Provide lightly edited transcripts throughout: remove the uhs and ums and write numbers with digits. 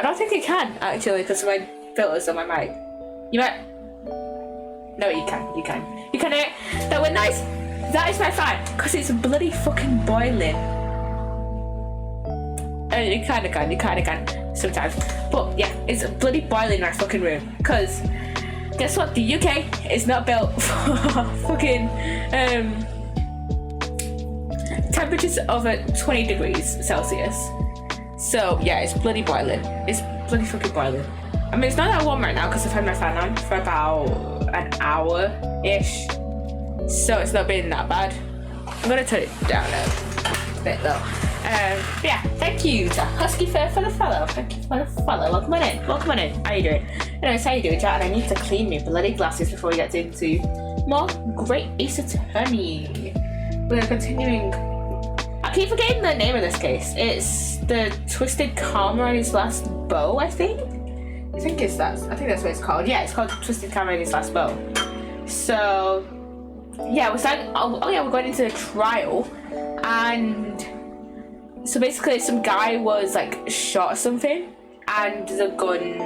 don't think it can actually because my filter's on my mic. You might. No, you can. You can hear it. That went nice. That is my fan because it's bloody fucking boiling. You kind of can sometimes. But yeah, it's bloody boiling in my fucking room. Because guess what? The UK is not built for fucking temperatures over 20 degrees Celsius. So yeah, it's bloody boiling. It's bloody fucking boiling. I mean, it's not that warm right now because I've had my fan on for about an hour-ish. So it's not been that bad. I'm going to turn it down a bit though. Yeah, thank you to Husky Fair for the follow. Thank you for the follow. Welcome on in. How you doing? Anyways, how you doing, chat? And I need to clean my bloody glasses before we get into more Great Ace Attorney. We're continuing. I keep forgetting the name of this case. It's the Twisted Karma on his last bow, I think that's what it's called. Yeah, it's called Twisted Karma on his last bow. So yeah, we're going into the trial, and so basically some guy was like shot or something, and the gun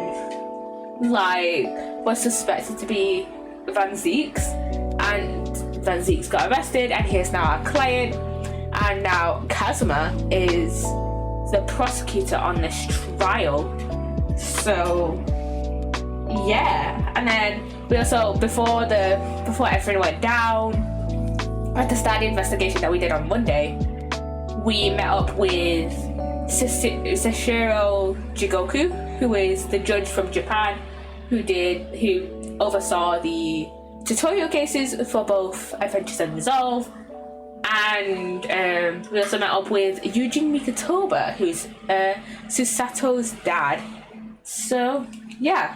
was suspected to be Van Zeek's, and Van Zeek's got arrested, and he's now our client, and now Kazuma is the prosecutor on this trial. So yeah, and then we also before everything went down at the start of the investigation that we did on Monday, we met up with Sashiro Jigoku, who is the judge from Japan who oversaw the tutorial cases for both Adventures and Resolve. And we also met up with Eugene Mikotoba, who's Susato's dad. So yeah.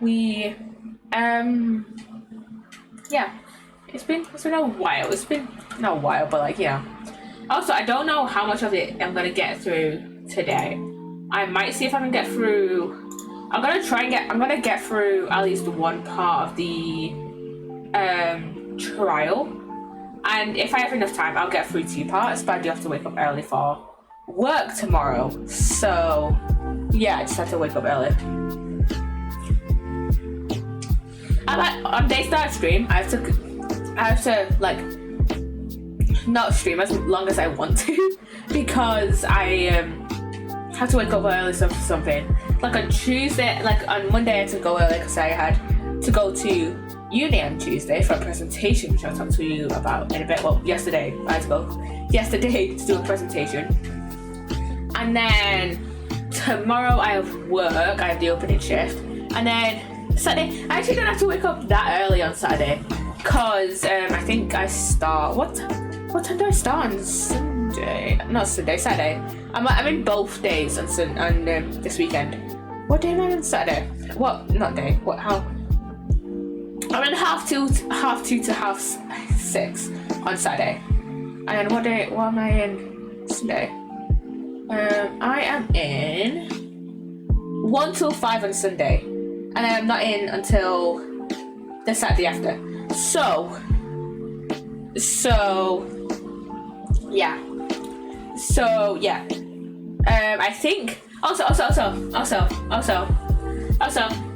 We It's been a while. Not a while, but like, yeah. Also, I don't know how much of it I'm gonna get through today. I might see if I can get through. I'm gonna get through at least one part of the trial, and if I have enough time, I'll get through 2 parts. But I do have to wake up early for work tomorrow, so yeah, I just have to wake up early. On day start stream, I have to like not stream as long as I want to because I have to wake up early for something. Like on Tuesday, like on Monday, I had to go early because I had to go to uni on Tuesday for a presentation, which I'll talk to you about in a bit. Well, yesterday I had to go yesterday to do a presentation, and then tomorrow I have work. I have the opening shift, and then Saturday I actually don't have to wake up that early on Saturday because I think I start. What time do I start on Sunday? Not Sunday, Saturday. I'm in both days on this weekend. What day am I on Saturday? What? Not day. What? How? I'm in half two to half 6 on Saturday. And then what am I in Sunday? I am in 1 till 5 on Sunday. And I'm not in until the Saturday after. So yeah. I think also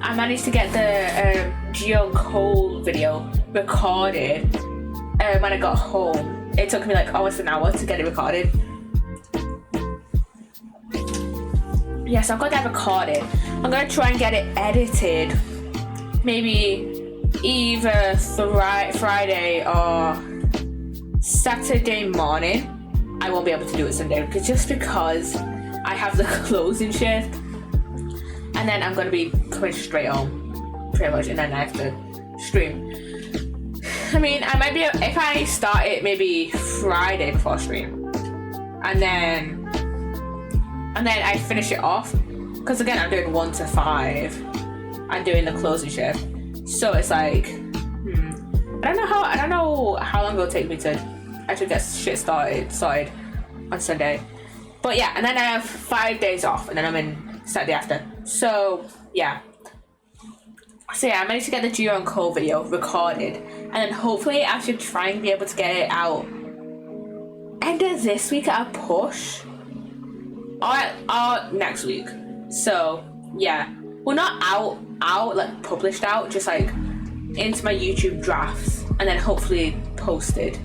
I managed to get the Geo Cole video recorded when I got home. It took me like almost an hour to get it recorded. Yes, I've got that recorded. I'm gonna try and get it edited, maybe either Friday or Saturday morning. I won't be able to do it Sunday because I have the closing shift, and then I'm gonna be coming straight home, pretty much, and then I have to stream. I mean, I might be if I start it maybe Friday before stream, and then I finish it off, because again I'm doing 1 to 5. I'm doing the closing shift, so it's like I don't know how long it'll take me to actually get shit started on Sunday. But yeah, and then I have 5 days off, and then I'm in Saturday after. So yeah, I managed to get the Geo and Cole video recorded, and then hopefully I should try and be able to get it out end of this week at a push. or next week. So yeah, well, not out like published out, just like into my YouTube drafts, and then hopefully posted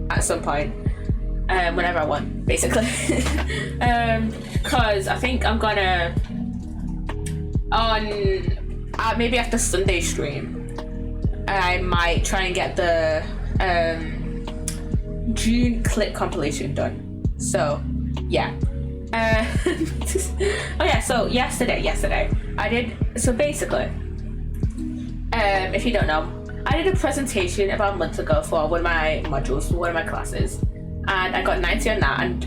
at some point, whenever I want, basically. Because I think I'm gonna on maybe after Sunday stream, I might try and get the June clip compilation done. So yeah. Oh yeah, so yesterday I did, so basically, if you don't know, I did a presentation about a month ago for one of my modules, for one of my classes, and I got 90 on that, and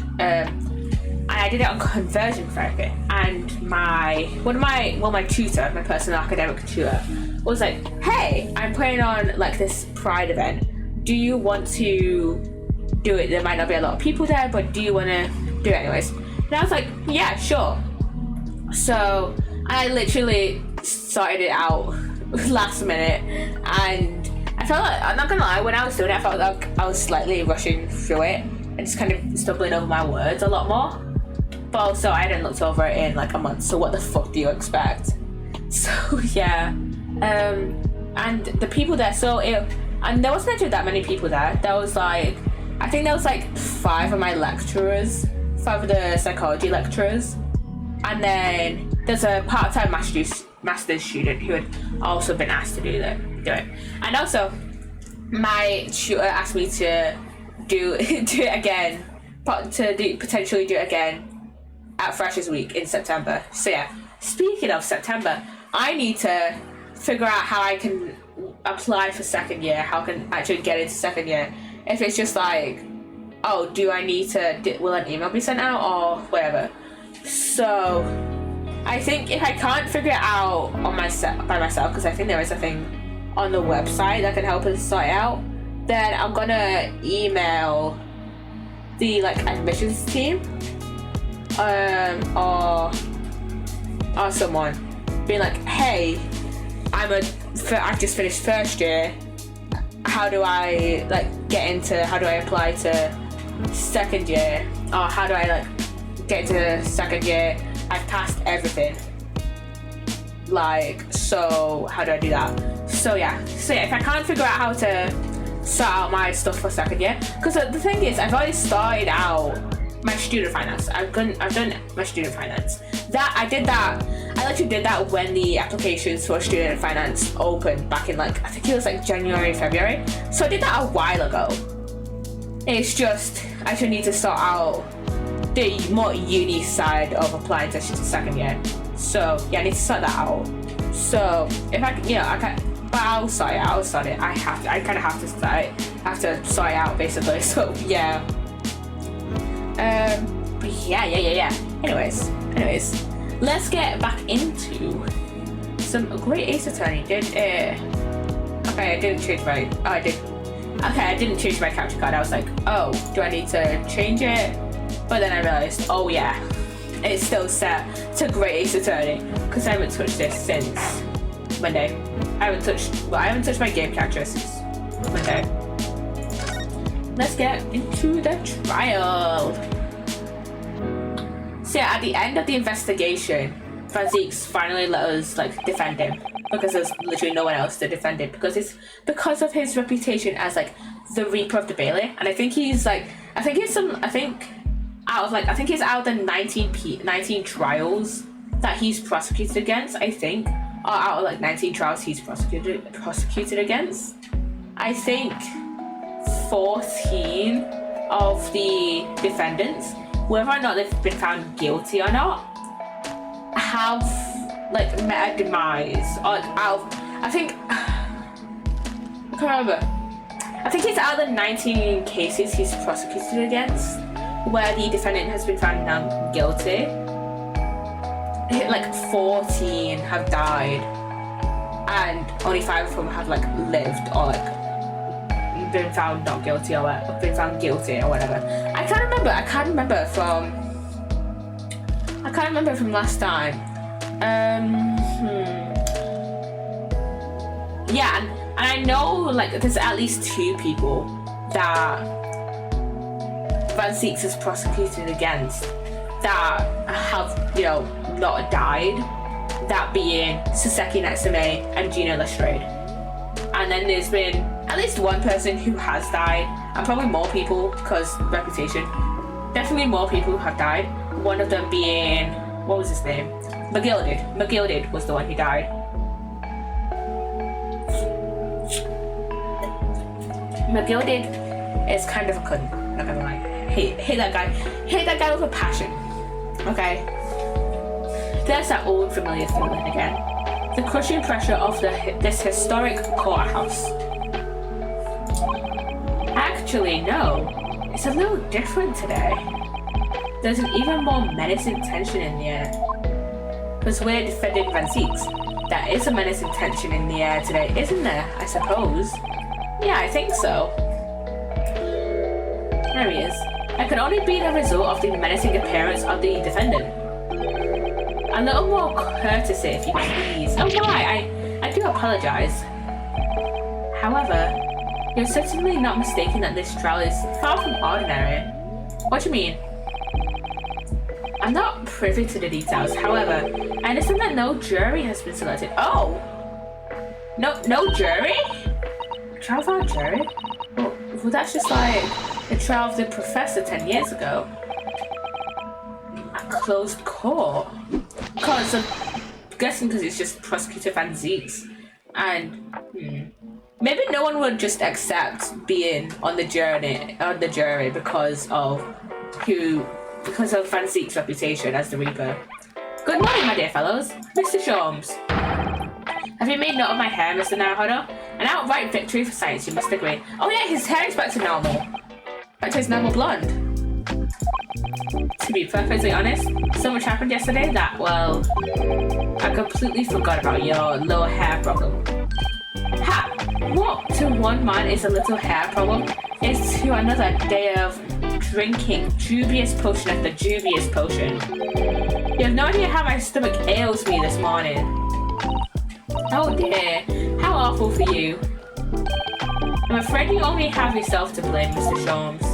I did it on conversion therapy, and my tutor, my personal academic tutor, was like, hey, I'm putting on like this Pride event, do you want to do it? There might not be a lot of people there, but do you want to do it anyways? And I was like, yeah, sure. So I literally sorted it out last minute, and I felt like, I'm not gonna lie, when I was doing it, I felt like I was slightly rushing through it and just kind of stumbling over my words a lot more. But also, I hadn't looked over it in like a month, so what the fuck do you expect? So yeah, and the people there, and there wasn't actually that many people there. There was like, I think there was like 5 of my lecturers, 5 of the psychology lecturers, and then there's a part-time master's student who had also been asked to do it. And also, my tutor asked me to do it again, potentially do it again at Freshers Week in September. So yeah, speaking of September, I need to figure out how I can apply for second year, how I can actually get into second year. If it's just like, oh, do I need to, will an email be sent out or whatever? So I think if I can't figure it out by myself, because I think there is a thing on the website that can help us sort it out, then I'm gonna email the like admissions team, or someone being like, hey, I just finished first year, how do I apply to second year, or how do I like get into second year? I've passed everything, like, so how do I do that? So yeah, if I can't figure out how to sort out my stuff for second year, because the thing is, I've already started out my student finance. I've done my student finance. I literally did that when the applications for student finance opened back in like, I think it was like January, February. So I did that a while ago. It's just, I should need to sort out the more uni side of applying to second year. So yeah, I need to sort that out. So if I can, but I'll sort it. I kind of have to start it. I have to sort it out basically. So yeah. But yeah. Anyways, let's get back into some Great Ace Attorney. Okay, I didn't change my. Oh, I did. Okay, I didn't change my capture card. I was like, oh, do I need to change it? But then I realized, oh yeah, it's still set to Great Ace Attorney because I haven't touched this since Monday. I haven't touched my game capture since Monday. Let's get into the trial. So yeah, at the end of the investigation, Van finally let us like defend him because there's literally no one else to defend him because of his reputation as like the Reaper of the Bailey, and I think he's out of the 19 trials that he's prosecuted against. I think, or out of like 19 trials he's prosecuted against, I think 14 of the defendants, whether or not they've been found guilty or not, have like met a demise. Or I can't remember. I think it's out of the 19 cases he's prosecuted against where the defendant has been found not guilty. Like 14 have died, and only 5 of them have like lived or like been found not guilty or been found guilty or whatever. I can't remember from last time. Yeah, and I know like there's at least 2 people that Van Zieks is prosecuted against that have, not died. That being Saseki Natsume and Gina Lestrade. And then there's been at least one person who has died, and probably more people because reputation. Definitely more people who have died. One of them being, what was his name? McGilded was the one who died. McGilded is kind of a cunt, not gonna lie. Hate that guy. Hate that guy with a passion. Okay. There's that old familiar feeling again. The crushing pressure of this historic courthouse. Actually, no. It's a little different today. There's an even more menacing tension in the air. Because we're defending Van Zieks. There is a menacing tension in the air today, isn't there? I suppose. Yeah, I think so. There he is. It could only be the result of the menacing appearance of the defendant. A little more courtesy, if you please. Oh, why? I do apologize. However, you're certainly not mistaken that this trial is far from ordinary. What do you mean? I'm not privy to the details. However, I understand that no jury has been selected. Oh! No jury? Trial without jury? Well, that's just like the trial of the professor 10 years ago. A closed court. Because I'm guessing because it's just Prosecutor Van Zieks. And maybe no one would just accept being on the jury because of Van Zieks' reputation as the Reaper. Good morning, my dear fellows. Mr. Sholmes. Have you made note of my hair, Mr. Naruhodo? An outright victory for science, you must agree. Oh yeah, his hair is back to normal. Back to his normal blonde. To be perfectly honest, so much happened yesterday that, well, I completely forgot about your little hair problem. Ha! What to one man is a little hair problem is to another day of drinking dubious potion after dubious potion. You have no idea how my stomach ails me this morning. Oh dear, how awful for you. I'm afraid you only have yourself to blame, Mr. Sholmes.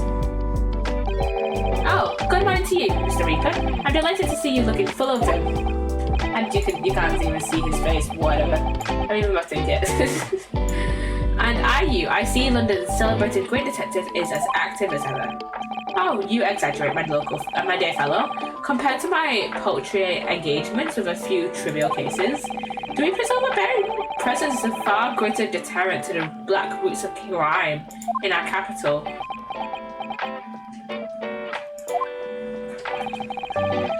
Oh, good morning to you, Mr. Reaper. I'm delighted to see you looking full of them. And you can't even see his face, whatever. I don't even think it. And I see London's celebrated great detective is as active as ever. Oh, you exaggerate, my dear fellow. Compared to my paltry engagements with a few trivial cases, the Reaper's overbearing presence is a far greater deterrent to the black roots of crime in our capital.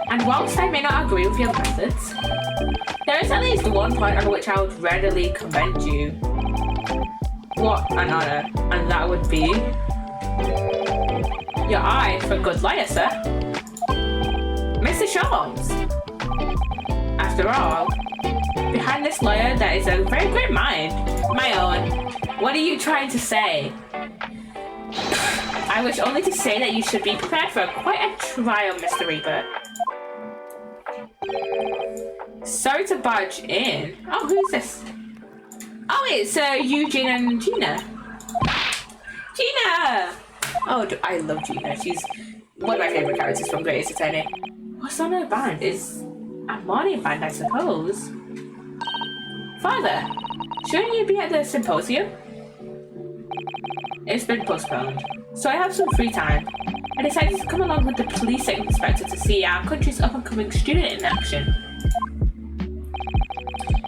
And whilst I may not agree with your methods, there is at least one point on which I would readily commend you. What an honor, and that would be your eye for a good liar, sir. Mr. Sholmes. After all, behind this lawyer there is a very great mind, my own. What are you trying to say? I wish only to say that you should be prepared for quite a trial, Mr. Reaper. Sorry to barge in. Oh, who's this? Oh, it's Eugene and Gina. Gina! Oh, I love Gina. She's one of my favorite characters from Great Ace Attorney. What's on her band? Is a morning band, I suppose. Father, shouldn't you be at the symposium? It's been postponed, so I have some free time. I decided to come along with the police inspector to see our country's up-and-coming student in action.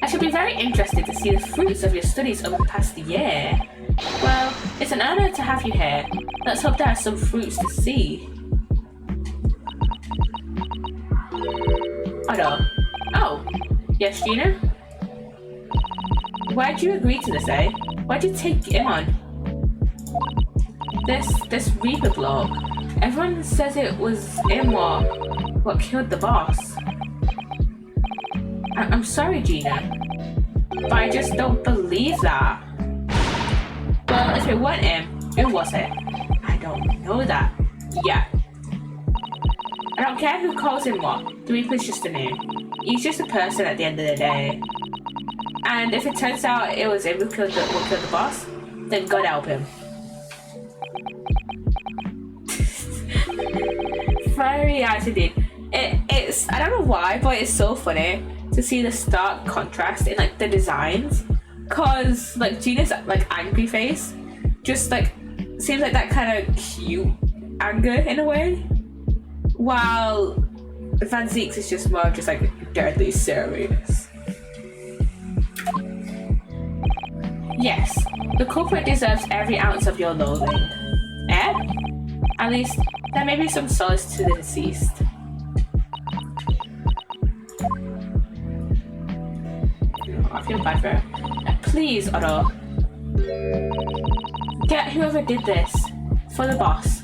I should be very interested to see the fruits of your studies over the past year. Well, it's an honor to have you here. Let's hope there are some fruits to see. Otto. Oh, yes, Gina? Why'd you agree to this, eh? Why'd you take him on? This Reaper bloke. Everyone says it was him what killed the boss. I'm sorry, Gina, but I just don't believe that. Well, if it weren't him, who was it? I don't know that yet. I don't care who calls him what. The Reaper's just a name. He's just a person at the end of the day. And if it turns out it was him who killed the boss, then God help him. Fiery as indeed. It's I don't know why, but it's so funny to see the stark contrast in like the designs. Cause like Gina's like angry face just like seems like that kind of cute anger in a way, while Van Ziek's is just more just like deadly serious. Yes, the culprit deserves every ounce of your loathing. Eh? At least there may be some solace to the deceased. I feel bad for her. Please, Otto. Get whoever did this. For the boss.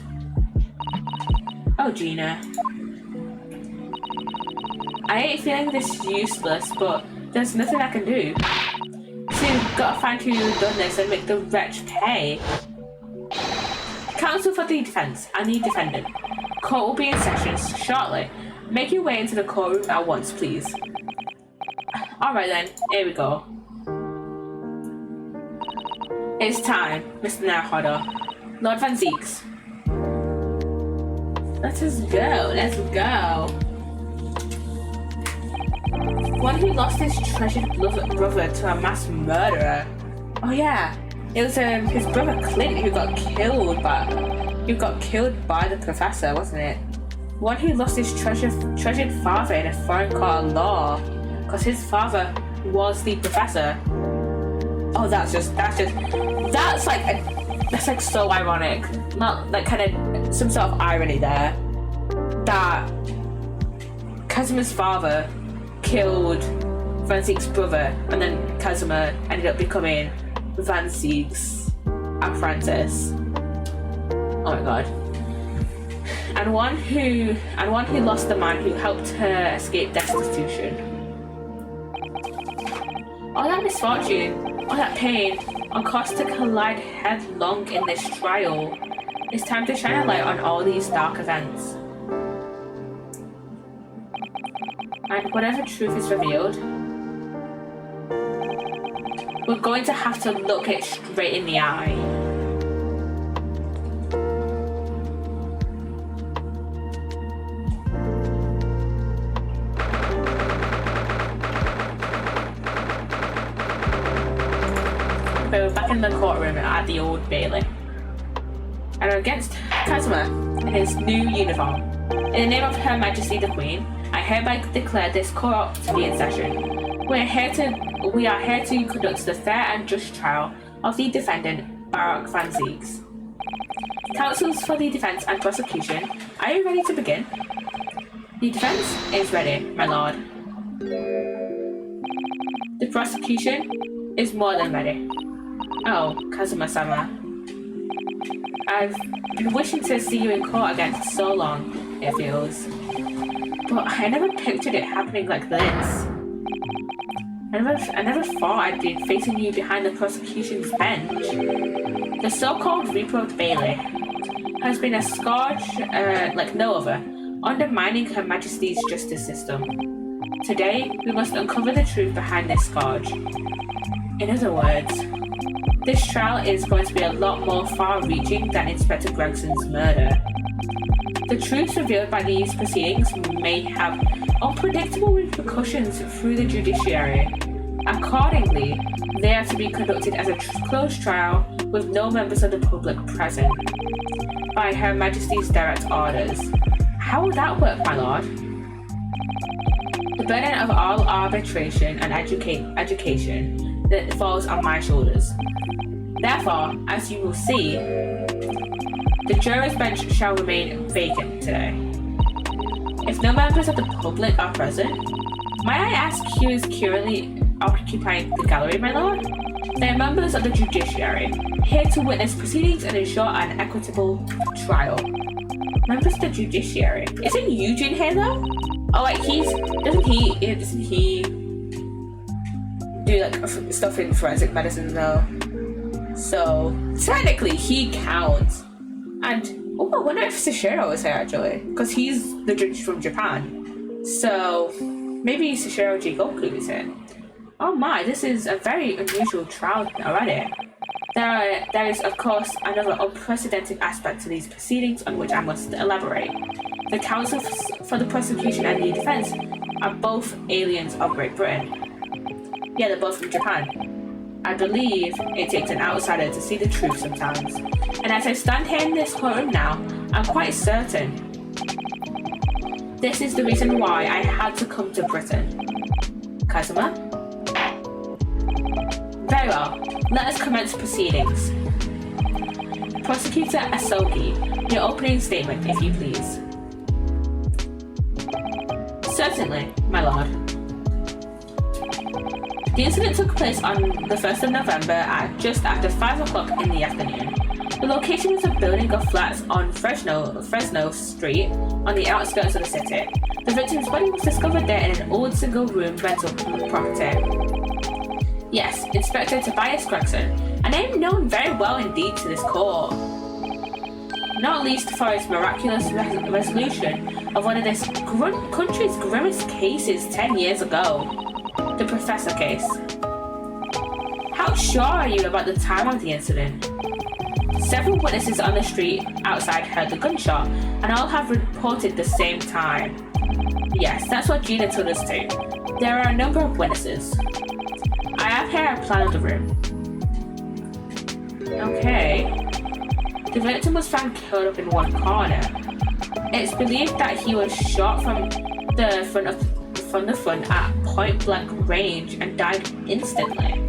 Oh, Gina. I hate feeling this useless, but there's nothing I can do. So you've got to find who done this and make the wretch pay. Counsel for the defense. I need defendant. Court will be in session shortly. Make your way into the courtroom at once, please. Alright then, here we go. It's time, Mr. Nairhodder. Lord Van Zieks. Let us go, let's go. One who lost his treasured brother to a mass murderer. Oh yeah, it was his brother Clint who got killed by the professor, wasn't it? One who lost his treasured father in a foreign court of law, because his father was the professor. Oh, that's like so ironic. Not like kind of some sort of irony there. That Kazuma's father killed Van Ziek's brother, and then Kazuma ended up becoming Van Ziek's apprentice. Oh my god. And one who lost the man who helped her escape destitution. All that misfortune, all that pain, on course to collide headlong in this trial. It's time to shine a light on all these dark events. And whatever truth is revealed, we're going to have to look it straight in the eye. We're back in the courtroom at the Old Bailey. And we're against Kazuma in his new uniform. In the name of Her Majesty the Queen, I hereby declare this court to be in session. We are here to conduct the fair and just trial of the defendant, Barak Van Zieks. Counsels for the defense and prosecution, are you ready to begin? The defense is ready, my lord. The prosecution is more than ready. Oh, Kazuma-sama. I've been wishing to see you in court again for so long, it feels. But I never pictured it happening like this. I never thought I'd be facing you behind the prosecution's bench. The so-called reprobate Bailey has been a scourge like no other, undermining Her Majesty's justice system. Today, we must uncover the truth behind this scourge. In other words, this trial is going to be a lot more far-reaching than Inspector Gregson's murder. The truths revealed by these proceedings may have unpredictable repercussions through the judiciary. Accordingly, they are to be conducted as a closed trial with no members of the public present, by Her Majesty's direct orders. How will that work, my lord? The burden of all arbitration and education that falls on my shoulders. Therefore, as you will see, the jurors' bench shall remain vacant today. If no members of the public are present, may I ask who is currently occupying the gallery, my lord? They are members of the judiciary, here to witness proceedings and ensure an equitable trial. Members of the judiciary? Isn't Eugene here though? Oh wait, doesn't he do like stuff in forensic medicine though? So technically he counts. And I wonder if Sashiro is here actually, because he's the judge from Japan. So maybe Sashiro Jigoku is here. Oh my, this is a very unusual trial already. There is of course another unprecedented aspect to these proceedings on which I must elaborate. The counsel for for the prosecution and the defense are both aliens of Great Britain. Yeah, they're both from Japan. I believe it takes an outsider to see the truth sometimes. And as I stand here in this courtroom now, I'm quite certain this is the reason why I had to come to Britain. Kazuma? Very well, let us commence proceedings. Prosecutor Asogi, your opening statement, if you please. Certainly, my lord. The incident took place on the 1st of November at just after 5 o'clock in the afternoon. The location was a building of flats on Fresno Street on the outskirts of the city. The victim's body was discovered there in an old single-room rental property. Yes, Inspector Tobias Gregson, a name known very well indeed to this court. Not least for its miraculous resolution of one of this country's grimmest cases 10 years ago, the Professor case. How sure are you about the time of the incident? Several witnesses on the street outside heard the gunshot, and all have reported the same time. Yes, that's what Gina told us too. There are a number of witnesses. I have here a plan of the room. Okay. The victim was found curled up in one corner. It's believed that he was shot from the front at point-blank range and died instantly.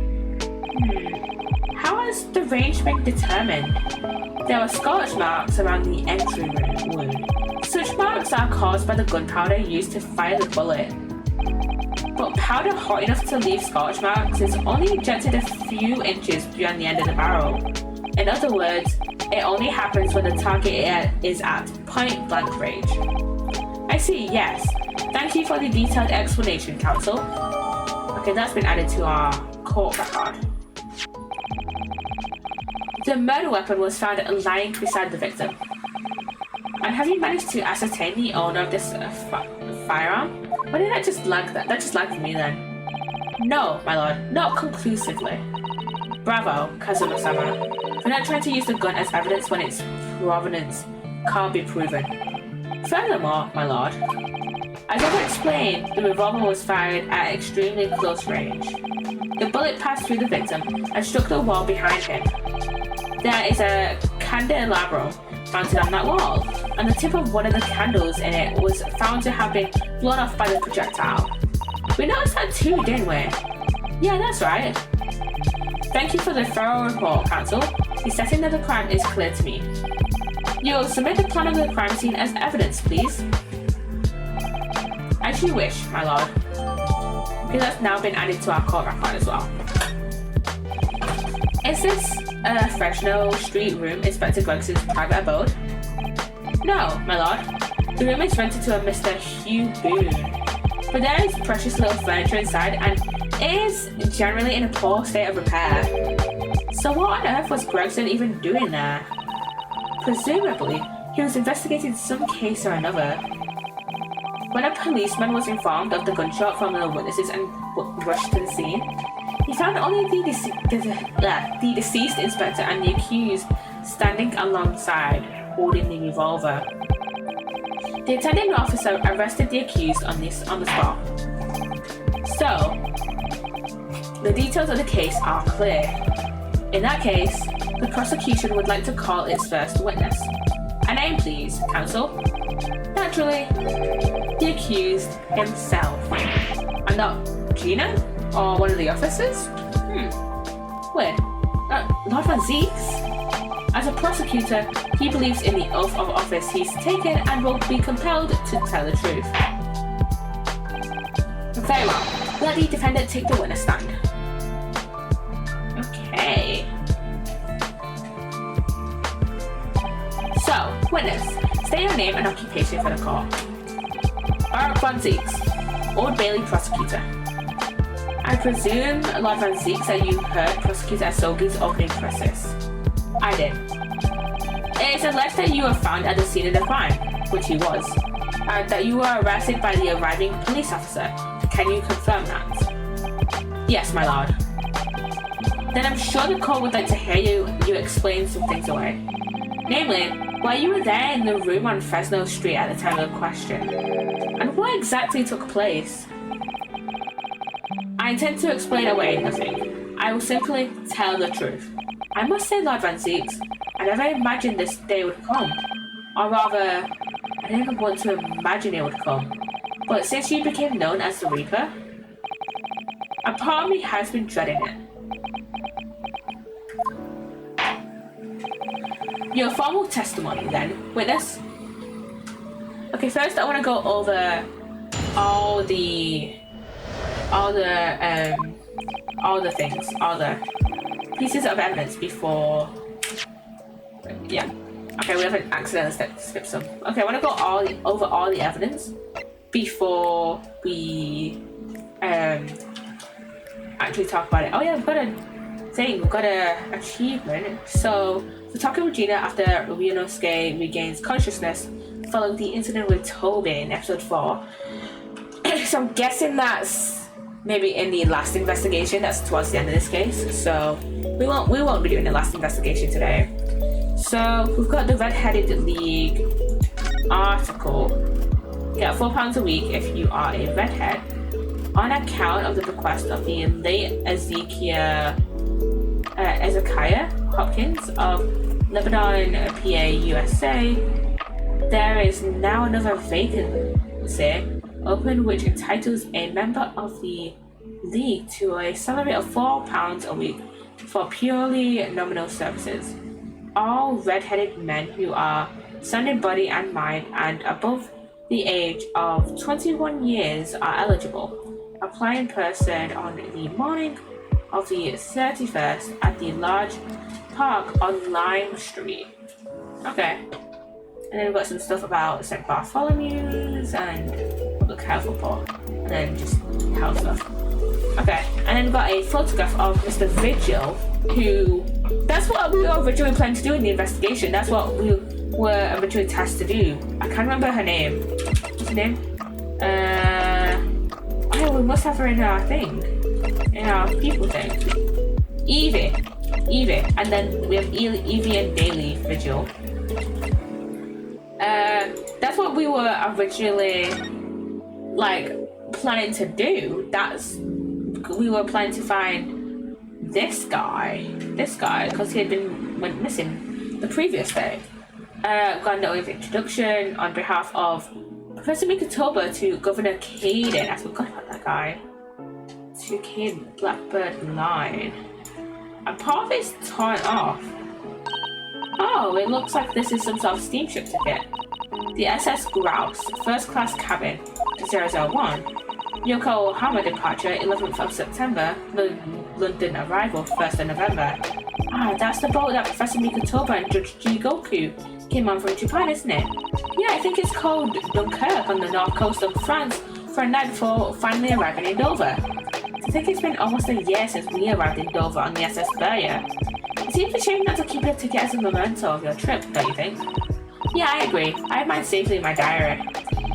How has the range been determined? There were scorch marks around the entry wound. Such marks are caused by the gunpowder used to fire the bullet. But powder hot enough to leave scorch marks is only injected a few inches beyond the end of the barrel. In other words, it only happens when the target is at point-blank range. I see, yes. Thank you for the detailed explanation, counsel. Okay, that's been added to our court record. The murder weapon was found lying beside the victim. And have you managed to ascertain the owner of this firearm? Why did that just lag that? That just lagged me then. No, my lord, not conclusively. Bravo, Kazuma-sama. We're not trying to use the gun as evidence when its provenance can't be proven. Furthermore, my lord, as I've explained, the revolver was fired at extremely close range. The bullet passed through the victim and struck the wall behind him. There is a candelabrum mounted on that wall, and the tip of one of the candles in it was found to have been blown off by the projectile. We noticed that too, didn't we? Yeah, that's right. Thank you for the thorough report, counsel. The setting of the crime is clear to me. You'll submit the plan of the crime scene as evidence, please. As you wish, my lord. Because that's now been added to our court record as well. Is this a Fresno Street room Inspector Gregson's private abode? No, my lord. The room is rented to a Mr. Hugh Boone. But there is precious little furniture inside and it is generally in a poor state of repair. So what on earth was Gregson even doing there? Presumably, he was investigating some case or another. When a policeman was informed of the gunshot from the witnesses and rushed to the scene, he found only the deceased inspector and the accused standing alongside, holding the revolver. The attending officer arrested the accused on the spot. So, the details of the case are clear. In that case, the prosecution would like to call its first witness. A name, please, counsel. Naturally, the accused himself. And not Gina? Or one of the officers? Weird. Lord Van Zeeks? As a prosecutor, he believes in the oath of office he's taken and will be compelled to tell the truth. Very well. Let the defendant take the witness stand. Okay. So, witness, state your name and occupation for the court. Barak Van Zeeks, Old Bailey prosecutor. I presume, Lord Van Zeeks, that you heard Prosecutor Asogi's opening process. I did. It is alleged that you were found at the scene of the crime, which he was, and that you were arrested by the arriving police officer. Can you confirm that? Yes, my lord. Then I'm sure the court would like to hear you explain some things away. Namely, why you were there in the room on Fresno Street at the time of the question, and what exactly took place. I intend to explain away nothing. I will simply tell the truth. I must say, Lord Van Zeeks, I never imagined this day would come. Or rather, I didn't even want to imagine it would come. But since you became known as the Reaper, a part of me has been dreading it. Your formal testimony, then, witness. Okay, first I want to go over all the pieces of evidence before. Yeah. Okay, we haven't accidentally skipped some. Okay, I want to go over all the evidence before we actually talk about it. Oh yeah, we've got a achievement. So, Futaka Regina, after Ryunosuke regains consciousness following the incident with Toby in episode 4. So I'm guessing that's maybe in the last investigation. That's towards the end of this case. So we won't be doing the last investigation today. So we've got the Red-Headed League article. Get £4 a week if you are a redhead on account of the bequest of the late Ezekiah Hopkins of Lebanon, PA, USA. There is now another vacancy open which entitles a member of the league to a salary of £4 a week for purely nominal services. All red-headed men who are sound in body and mind and above the age of 21 years are eligible. Apply in person on the morning of the 31st at the large park on Lime Street. Okay. And then we've got some stuff about St. Bartholomew's and public health report. And then just health stuff. Okay. And then we've got a photograph of Mr. Vigil, who... That's what we were originally planning to do in the investigation. That's what we were originally tasked to do. I can't remember her name. What's her name? Oh, we must have her in our thing. In our people thing. Evie. And then we have Evie and Daily Vigil. That's what we were originally planning to do. We were planning to find this guy because he went missing the previous day. Got a note of introduction on behalf of Professor Mikotoba to Governor Caden. I forgot about that guy. To Caden Blackbird Line. And part of it's torn off. Oh, it looks like this is some sort of steamship ticket. The SS Grouse, first class cabin, 001. Yokohama departure, 11th of September. London arrival, 1st of November. Ah, that's the boat that Professor Mikotoba and Judge Jigoku came on from Japan, isn't it? Yeah, I think it's called Dunkirk on the north coast of France for a night before finally arriving in Dover. I think it's been almost a year since we arrived in Dover on the SS Berria. It seems a shame not to keep your ticket as a memento of your trip, don't you think? Yeah, I agree. I have mine safely in my diary.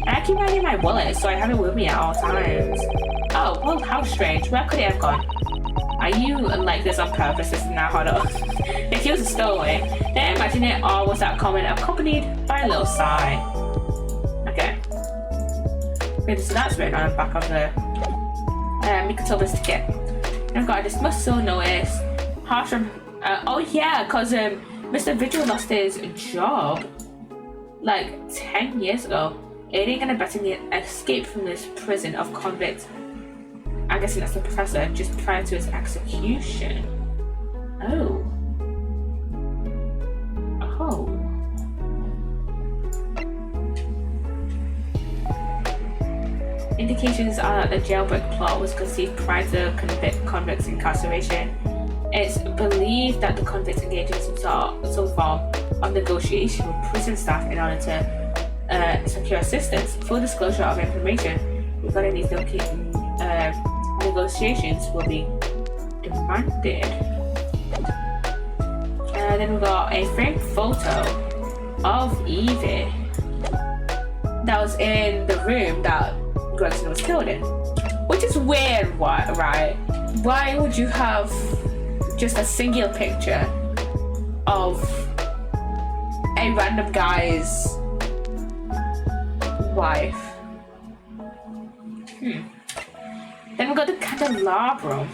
And I keep mine in my wallet, so I have it with me at all times. Oh, well, how strange. Where could it have gone? Are you like this on purpose? This is now hard up. If it was a stowaway, then imagine it, or was that comment accompanied by a little sigh? Okay. Okay, so that's written on the back of the Mikotoba's ticket. And I've got a dismissal notice. Harsh from... oh yeah, because Mr. Vigil lost his job 10 years ago. Aiding and abetting the escape from this prison of convicts. I'm guessing that's the professor, just prior to his execution. Oh. Indications are that the jailbreak plot was conceived prior to convicts' incarceration. It's believed that the convicts engaged in some form of negotiation with prison staff in order to secure assistance. Full disclosure of information regarding these negotiations will be demanded. Then we got a framed photo of Evie that was in the room that Gregson was killed in, which is weird. Right? Why would you have just a singular picture of a random guy's wife. Then we got the candelabrum.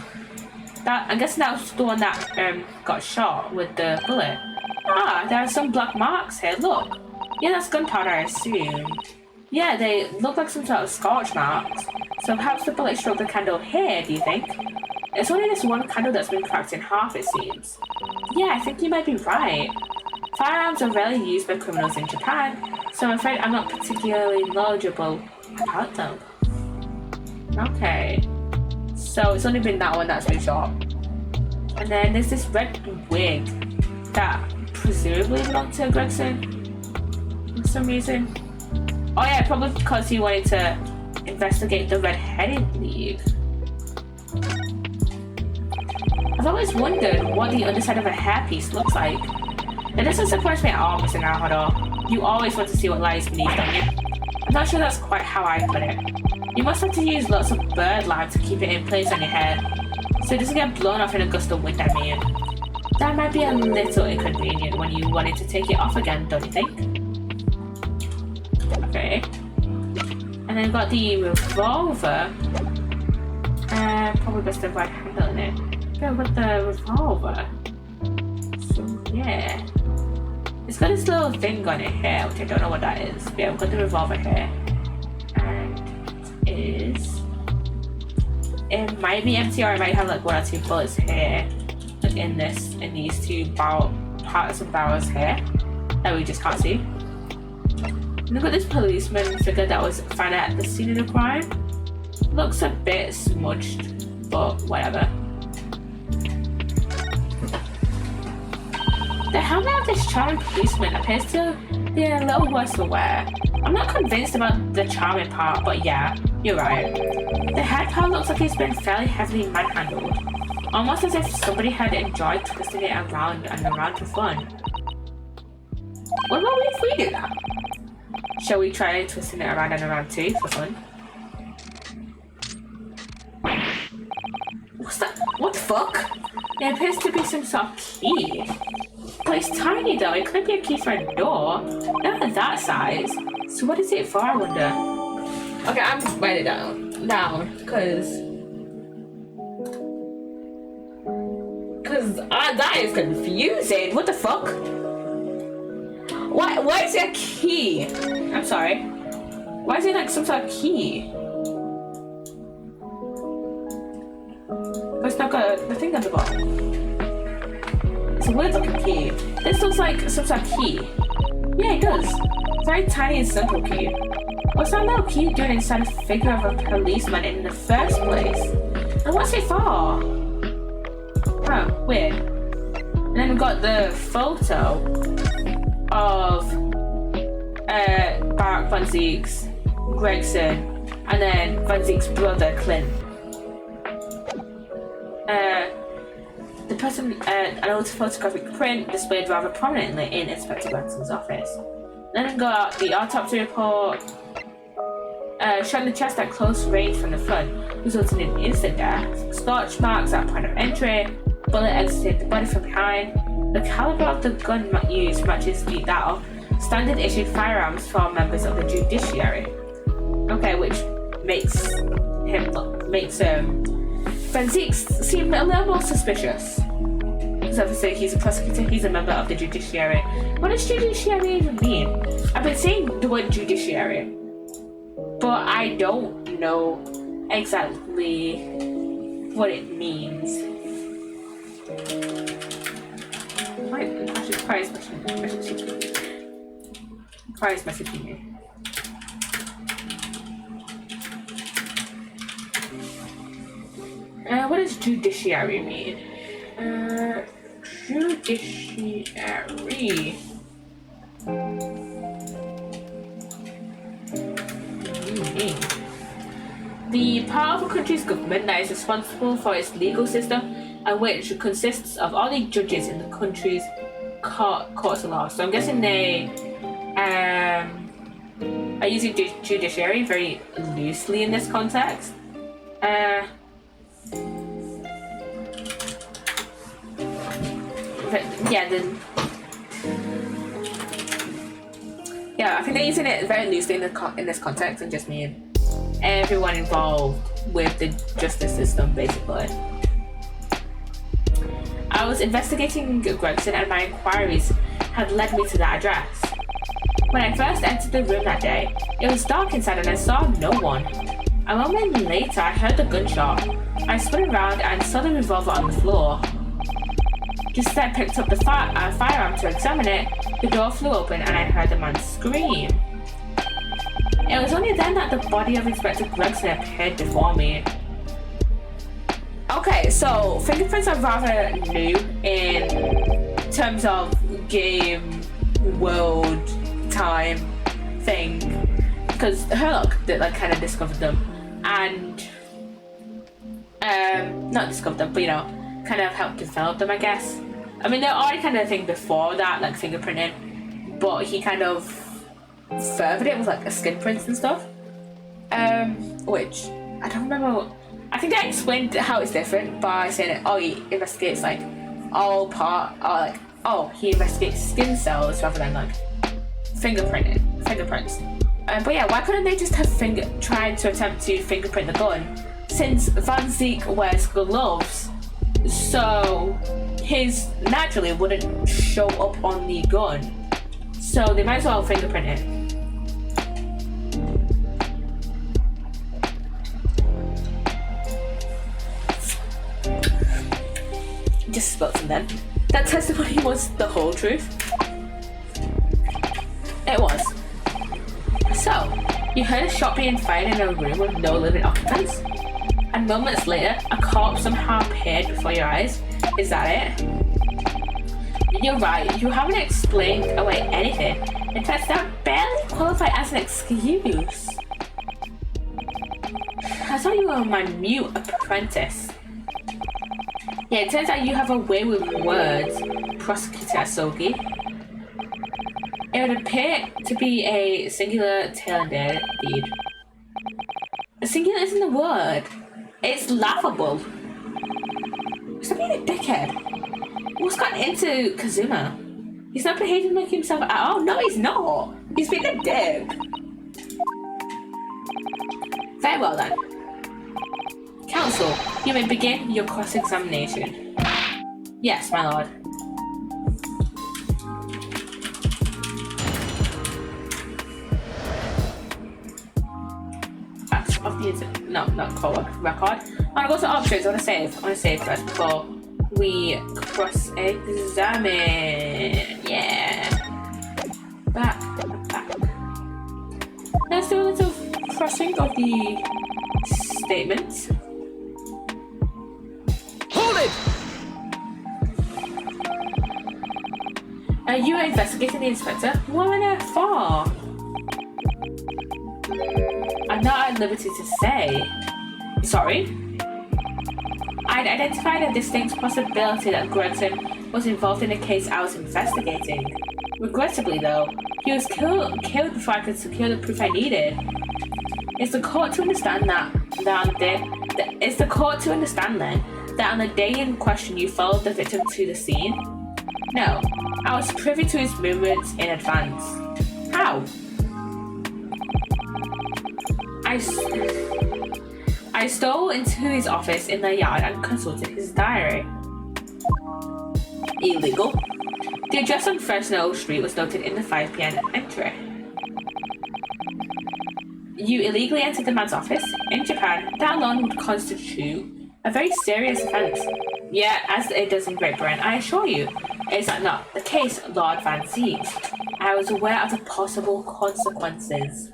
That, I'm guessing that was the one that got shot with the bullet. Ah, there are some black marks here, look. Yeah, that's gunpowder, I assume. Yeah, they look like some sort of scorch marks. So perhaps the bullet struck the candle here, do you think? It's only this one candle that's been cracked in half, it seems. Yeah, I think you might be right. Firearms are rarely used by criminals in Japan, so I'm afraid I'm not particularly knowledgeable about them. Okay. So it's only been that one that's been shot. And then there's this red wig that presumably belonged to Gregson for some reason. Oh yeah, probably because he wanted to investigate the Red-Headed League. I've always wondered what the underside of a hairpiece looks like. It doesn't surprise me at all, Mr. Naruhodo. You always want to see what lies beneath, don't you? I'm not sure that's quite how I put it. You must have to use lots of bird lime to keep it in place on your head, so it doesn't get blown off in a gust of wind, I mean. That might be a little inconvenient when you wanted to take it off again, don't you think? Okay. And then we've got the revolver. Probably best to avoid handling it. Yeah, we've got the revolver. So, yeah. It's got this little thing on it here, which I don't know what that is. But yeah, we've got the revolver here. It might be empty, or I might have like 1 or 2 bullets here, like in these 2 parts of barrels here that we just can't see. And look at this policeman figure that was found at the scene of the crime. Looks a bit smudged, but whatever. The helmet of this charming policeman appears to be a little worse for wear. I'm not convinced about the charming part, but yeah, you're right. The head part looks like it's been fairly heavily manhandled, almost as if somebody had enjoyed twisting it around and around for fun. What about if we do that? Shall we try twisting it around and around too, for fun? What's that? What the fuck? It appears to be some sort of key. But it's tiny though, it could be a key for a door. Not that size. So what is it for, I wonder? Okay, I'm just writing it down, because that is confusing. What the fuck? Why is it a key? I'm sorry. Why is it like some sort of key? But it's not got the thing on the bottom. It's a weird looking key. This looks like some sort of key. Yeah, it does. Very tiny and simple key. What's that little key doing inside a figure of a policeman in the first place? And what's it for? Oh, weird. And then we've got the photo of Barack Van Zeek's, Gregson, and then Van Zeek's brother, Clint. The person, an old photographic print displayed rather prominently in Inspector Gregson's office. Then we got the autopsy report, showing the chest at close range from the front, resulting in instant death. Scorch marks at point of entry, bullet exited the body from behind. The caliber of the gun used matches that of standard issued firearms for members of the judiciary. Okay, which makes Van Zeek seem a little more suspicious. Because obviously he's a prosecutor, he's a member of the judiciary. What does judiciary even mean? I've been saying the word judiciary, but I don't know exactly what it means. Prize messaging me. What does judiciary mean? Judiciary. The part of a country's government that is responsible for its legal system and which consists of all the judges in the country's courts of law. So I'm guessing they are using judiciary very loosely in this context. But yeah, Yeah, I think they're using it very loosely in this context and just mean everyone involved with the justice system, basically. I was investigating Gregson and my inquiries had led me to that address. When I first entered the room that day, it was dark inside and I saw no one. A moment later, I heard a gunshot. I spun around and saw the revolver on the floor. Just as I picked up the firearm to examine it, the door flew open and I heard the man scream. It was only then that the body of Inspector Gregson appeared before me. Okay, so fingerprints are rather new in terms of game, world, time thing, because Herlock like kind of discovered them and not discovered them, but you know, kind of helped develop them, I guess. I mean, they're already kind of a thing before that, like fingerprinting, but he kind of furthered it with like a skin prints and stuff. Which I don't remember. I think I explained how it's different by saying that, oh, he investigates like all part, or like, oh, he investigates skin cells rather than like fingerprints. But yeah, why couldn't they just have tried to attempt to fingerprint the gun? Since Van Zeke wears gloves, so his naturally wouldn't show up on the gun. So they might as well fingerprint it. Just spilled some then. That testimony was the whole truth. It was. So, you heard a shot being fired in a room with no living occupants, and moments later, a corpse somehow appeared before your eyes. Is that it? You're right, you haven't explained away anything. In fact, that barely qualifies as an excuse. I thought you were my mute apprentice. Yeah, it turns out you have a way with words, Prosecutor Asogi. It would appear to be a singular tale indeed. A singular isn't the word. It's laughable. Stop being a dickhead. What's gotten into Kazuma? He's not behaving like himself at all. No, he's not. He's being a dick. Very well then. Counsel, you may begin your cross-examination. Yes, my lord. Facts of the not call record. I want to go to options. I want to save first before we cross-examine. Yeah. Back. Let's do a little crossing of the statements. Hold it! You are investigating the inspector? What on earth for? I'm not at liberty to say. Sorry? I'd identified a distinct possibility that Gregson was involved in a case I was investigating. Regrettably, though, he was killed before I could secure the proof I needed. It's the court to understand that on the day in question you followed the victim to the scene? No, I was privy to his movements in advance. How? I stole into his office in the yard and consulted his diary. Illegal. The address on Fresno Street was noted in the 5 p.m. entry. You illegally entered the man's office. In Japan, that alone would constitute a very serious offence. Yeah, as it does in Great Britain, I assure you. Is that not the case, Lord Van Zeke? I was aware of the possible consequences.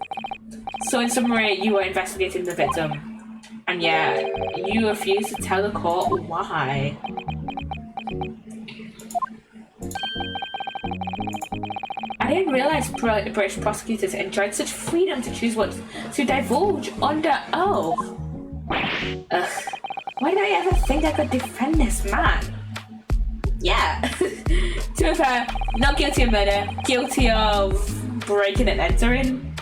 So in summary, you were investigating the victim. And yeah, you refused to tell the court why. I didn't realise British prosecutors enjoyed such freedom to choose what to divulge under oath. Ugh. Why did I ever think I could defend this man? Yeah. To be fair, not guilty of murder, guilty of breaking and entering,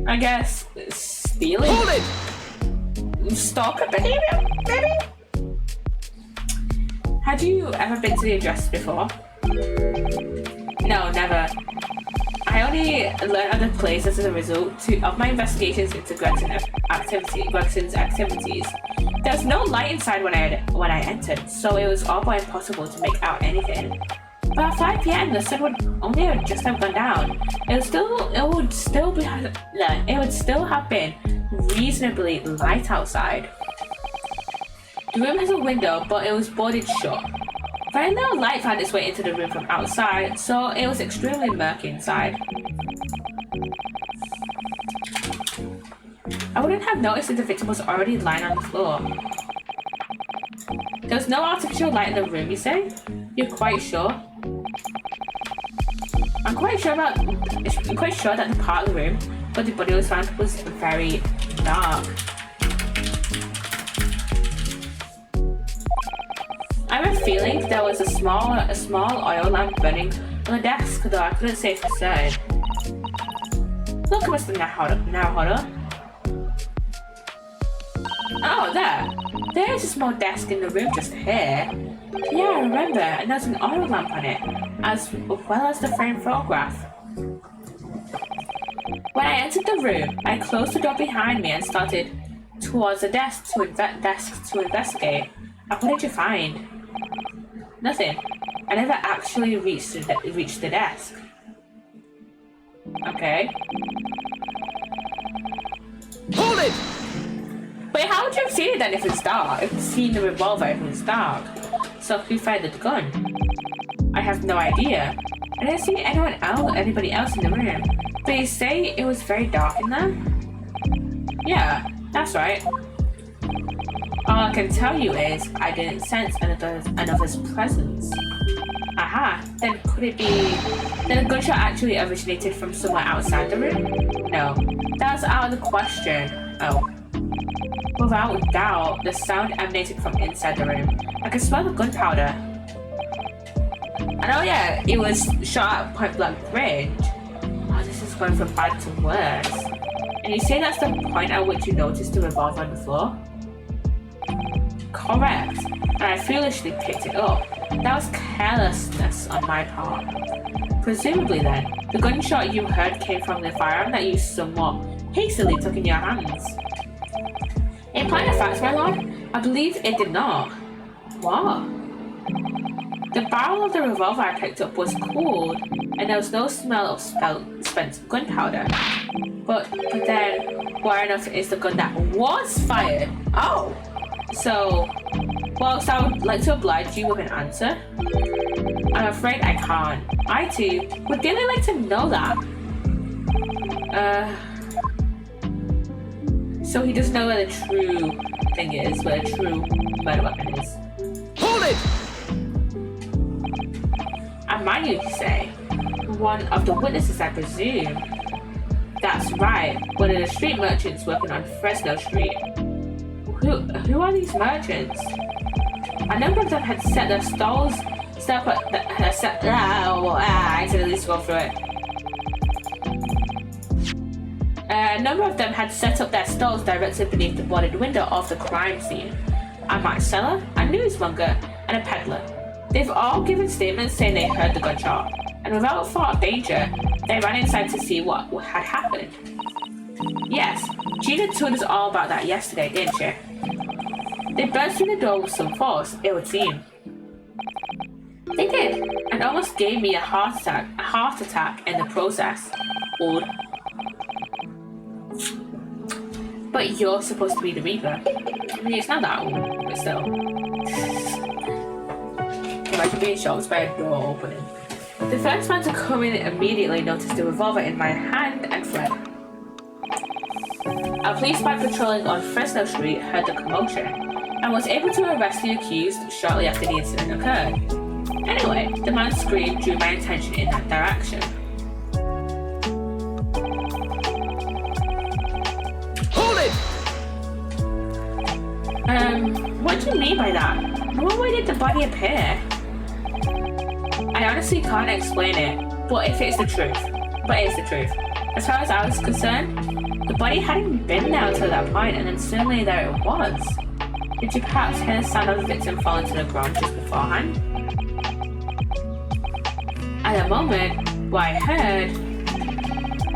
I guess. Stealing? Hold it! Stalker behavior, maybe? Had you ever been to the address before? No, never. I I only learned other places as a result of my investigations into Gregson's activities. There was no light inside when I entered, so it was all but impossible to make out anything. But at 5 p.m. the sun would only just have gone down. It would still have been reasonably light outside. The room has a window, but it was boarded shut. Very little light found its way into the room from outside, so it was extremely murky inside. I wouldn't have noticed if the victim was already lying on the floor. There was no artificial light in the room, you say? You're quite sure? I'm quite sure that the part of the room where the body was found was very dark. I have a feeling there was a small oil lamp burning on the desk, though I couldn't say for certain. Look, Mr. Naruhodo. Oh, there is a small desk in the room just here. Yeah, I remember, and there's an oil lamp on it, as well as the framed photograph. When I entered the room, I closed the door behind me and started towards the desk to investigate. And what did you find? Nothing. I never actually reached the desk. Okay. Hold it! Wait, how would you have seen it then if it's dark? If you've seen the revolver if it's dark. So who fired the gun? I have no idea. I didn't see anybody else in the room. But you say it was very dark in there? Yeah, that's right. All I can tell you is I didn't sense another's presence. Aha, then could it be that a gunshot actually originated from somewhere outside the room? No, that's out of the question. Oh. Without doubt, the sound emanated from inside the room. I could smell the gunpowder. And oh yeah, it was shot at point blank range. Oh, this is going from bad to worse. And you say that's the point at which you noticed the revolver on the floor? Correct. And I foolishly picked it up. That was carelessness on my part. Presumably then, the gunshot you heard came from the firearm that you somewhat hastily took in your hands. In point of fact, my lord, I believe it did not. What? The barrel of the revolver I picked up was cooled, and there was no smell of spent gunpowder. But then, where enough is the gun that was fired? Oh! So I would like to oblige you with an answer. I'm afraid I can't. I too would really like to know that. So he doesn't know where the true thing is, where the true murder weapon is. Hold it! And mind you say, one of the witnesses, I presume. That's right, one of the street merchants working on Fresno Street. Who are these merchants? A number of them had set their stalls. I accidentally scrolled through it. A number of them had set up their stalls directly beneath the boarded window of the crime scene. A match seller, a newsmonger, and a peddler. They've all given statements saying they heard the gunshot, and without thought of danger, they ran inside to see what had happened. Yes, Gina told us all about that yesterday, didn't she? They burst through the door with some force, it would seem. They did, and almost gave me a heart attack in the process. Odd. But you're supposed to be the Reaper. I mean, it's not that old, but still. Imagine being shocked by a door opening. The first man to come in immediately noticed the revolver in my hand and fled. A policeman patrolling on Fresno Street heard the commotion and was able to arrest the accused shortly after the incident occurred. Anyway, the man's scream drew my attention in that direction. Hold it! What do you mean by that? In what way did the body appear? I honestly can't explain it, but it's the truth. As far as I was concerned, the body hadn't been there until that point, and then suddenly there it was. Did you perhaps hear the sound of the victim falling to the ground just beforehand? At the moment, what I heard,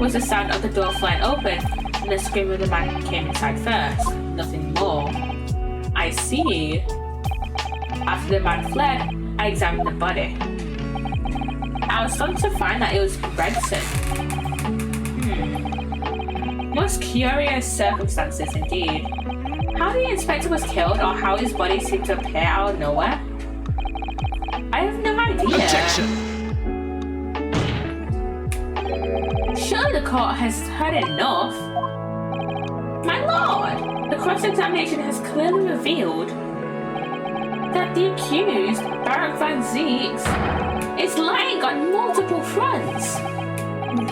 was the sound of the door flying open and the scream of the man who came inside first. Nothing more. I see. After the man fled, I examined the body. I was stunned to find that it was Gregson. Most curious circumstances indeed. How the inspector was killed or how his body seemed to appear out of nowhere? I have no idea. Objection! Surely the court has heard enough. My lord, the cross-examination has clearly revealed that the accused, Barak Van Zeeks, is lying on multiple fronts.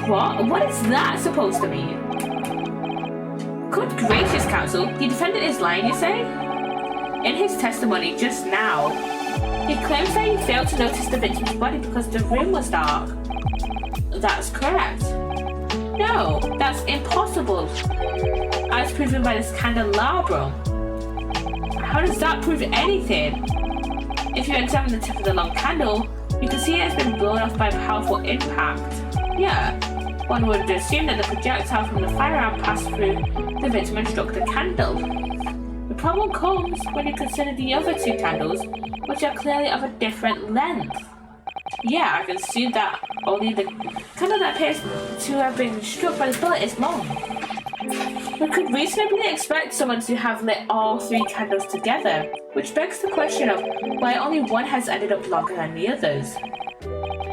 What? What is that supposed to mean? Good gracious, counsel, the defendant is lying, you say? In his testimony just now, he claims that he failed to notice the victim's body because the room was dark. That's correct. No, that's impossible, as proven by this candelabrum. How does that prove anything? If you examine the tip of the long candle, you can see it has been blown off by a powerful impact. Yeah, one would assume that the projectile from the firearm passed through the victim and struck the candle. The problem comes when you consider the other two candles, which are clearly of a different length. Yeah, I can see that only the candle that appears to have been struck by the bullet is long. We could reasonably expect someone to have lit all three candles together, which begs the question of why only one has ended up longer than the others.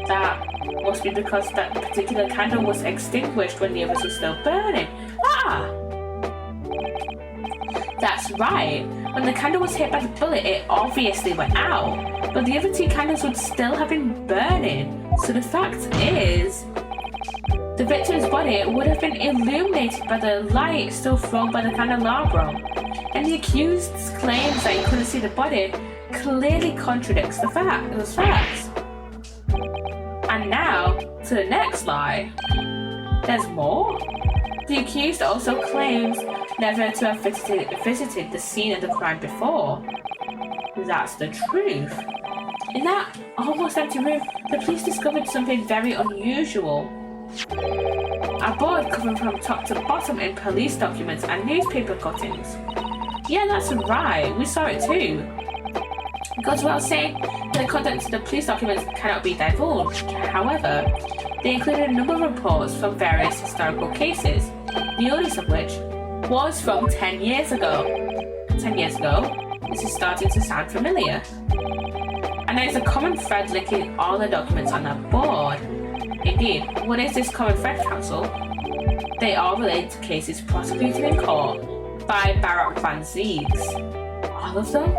That must be because that particular candle was extinguished when the others were still burning. Ah! That's right. When the candle was hit by the bullet, it obviously went out, but the other two candles would still have been burning. So the fact is, the victim's body would have been illuminated by the light still thrown by the candelabrum, and the accused's claims that he couldn't see the body clearly contradicts those facts. And now, to the next lie. There's more? The accused also claims never to have visited the scene of the crime before. That's the truth. In that almost empty room, the police discovered something very unusual. A board covered from top to bottom in police documents and newspaper cuttings. Yeah, that's right, we saw it too. It goes without saying that the contents of the police documents cannot be divulged. However, they included a number of reports from various historical cases, the oldest of which was from 10 years ago. 10 years ago? This is starting to sound familiar. And there's a common thread linking all the documents on that board. Indeed, what is this common thread, counsel? They all relate to cases prosecuted in court by Barak Van Zeeks. All of them?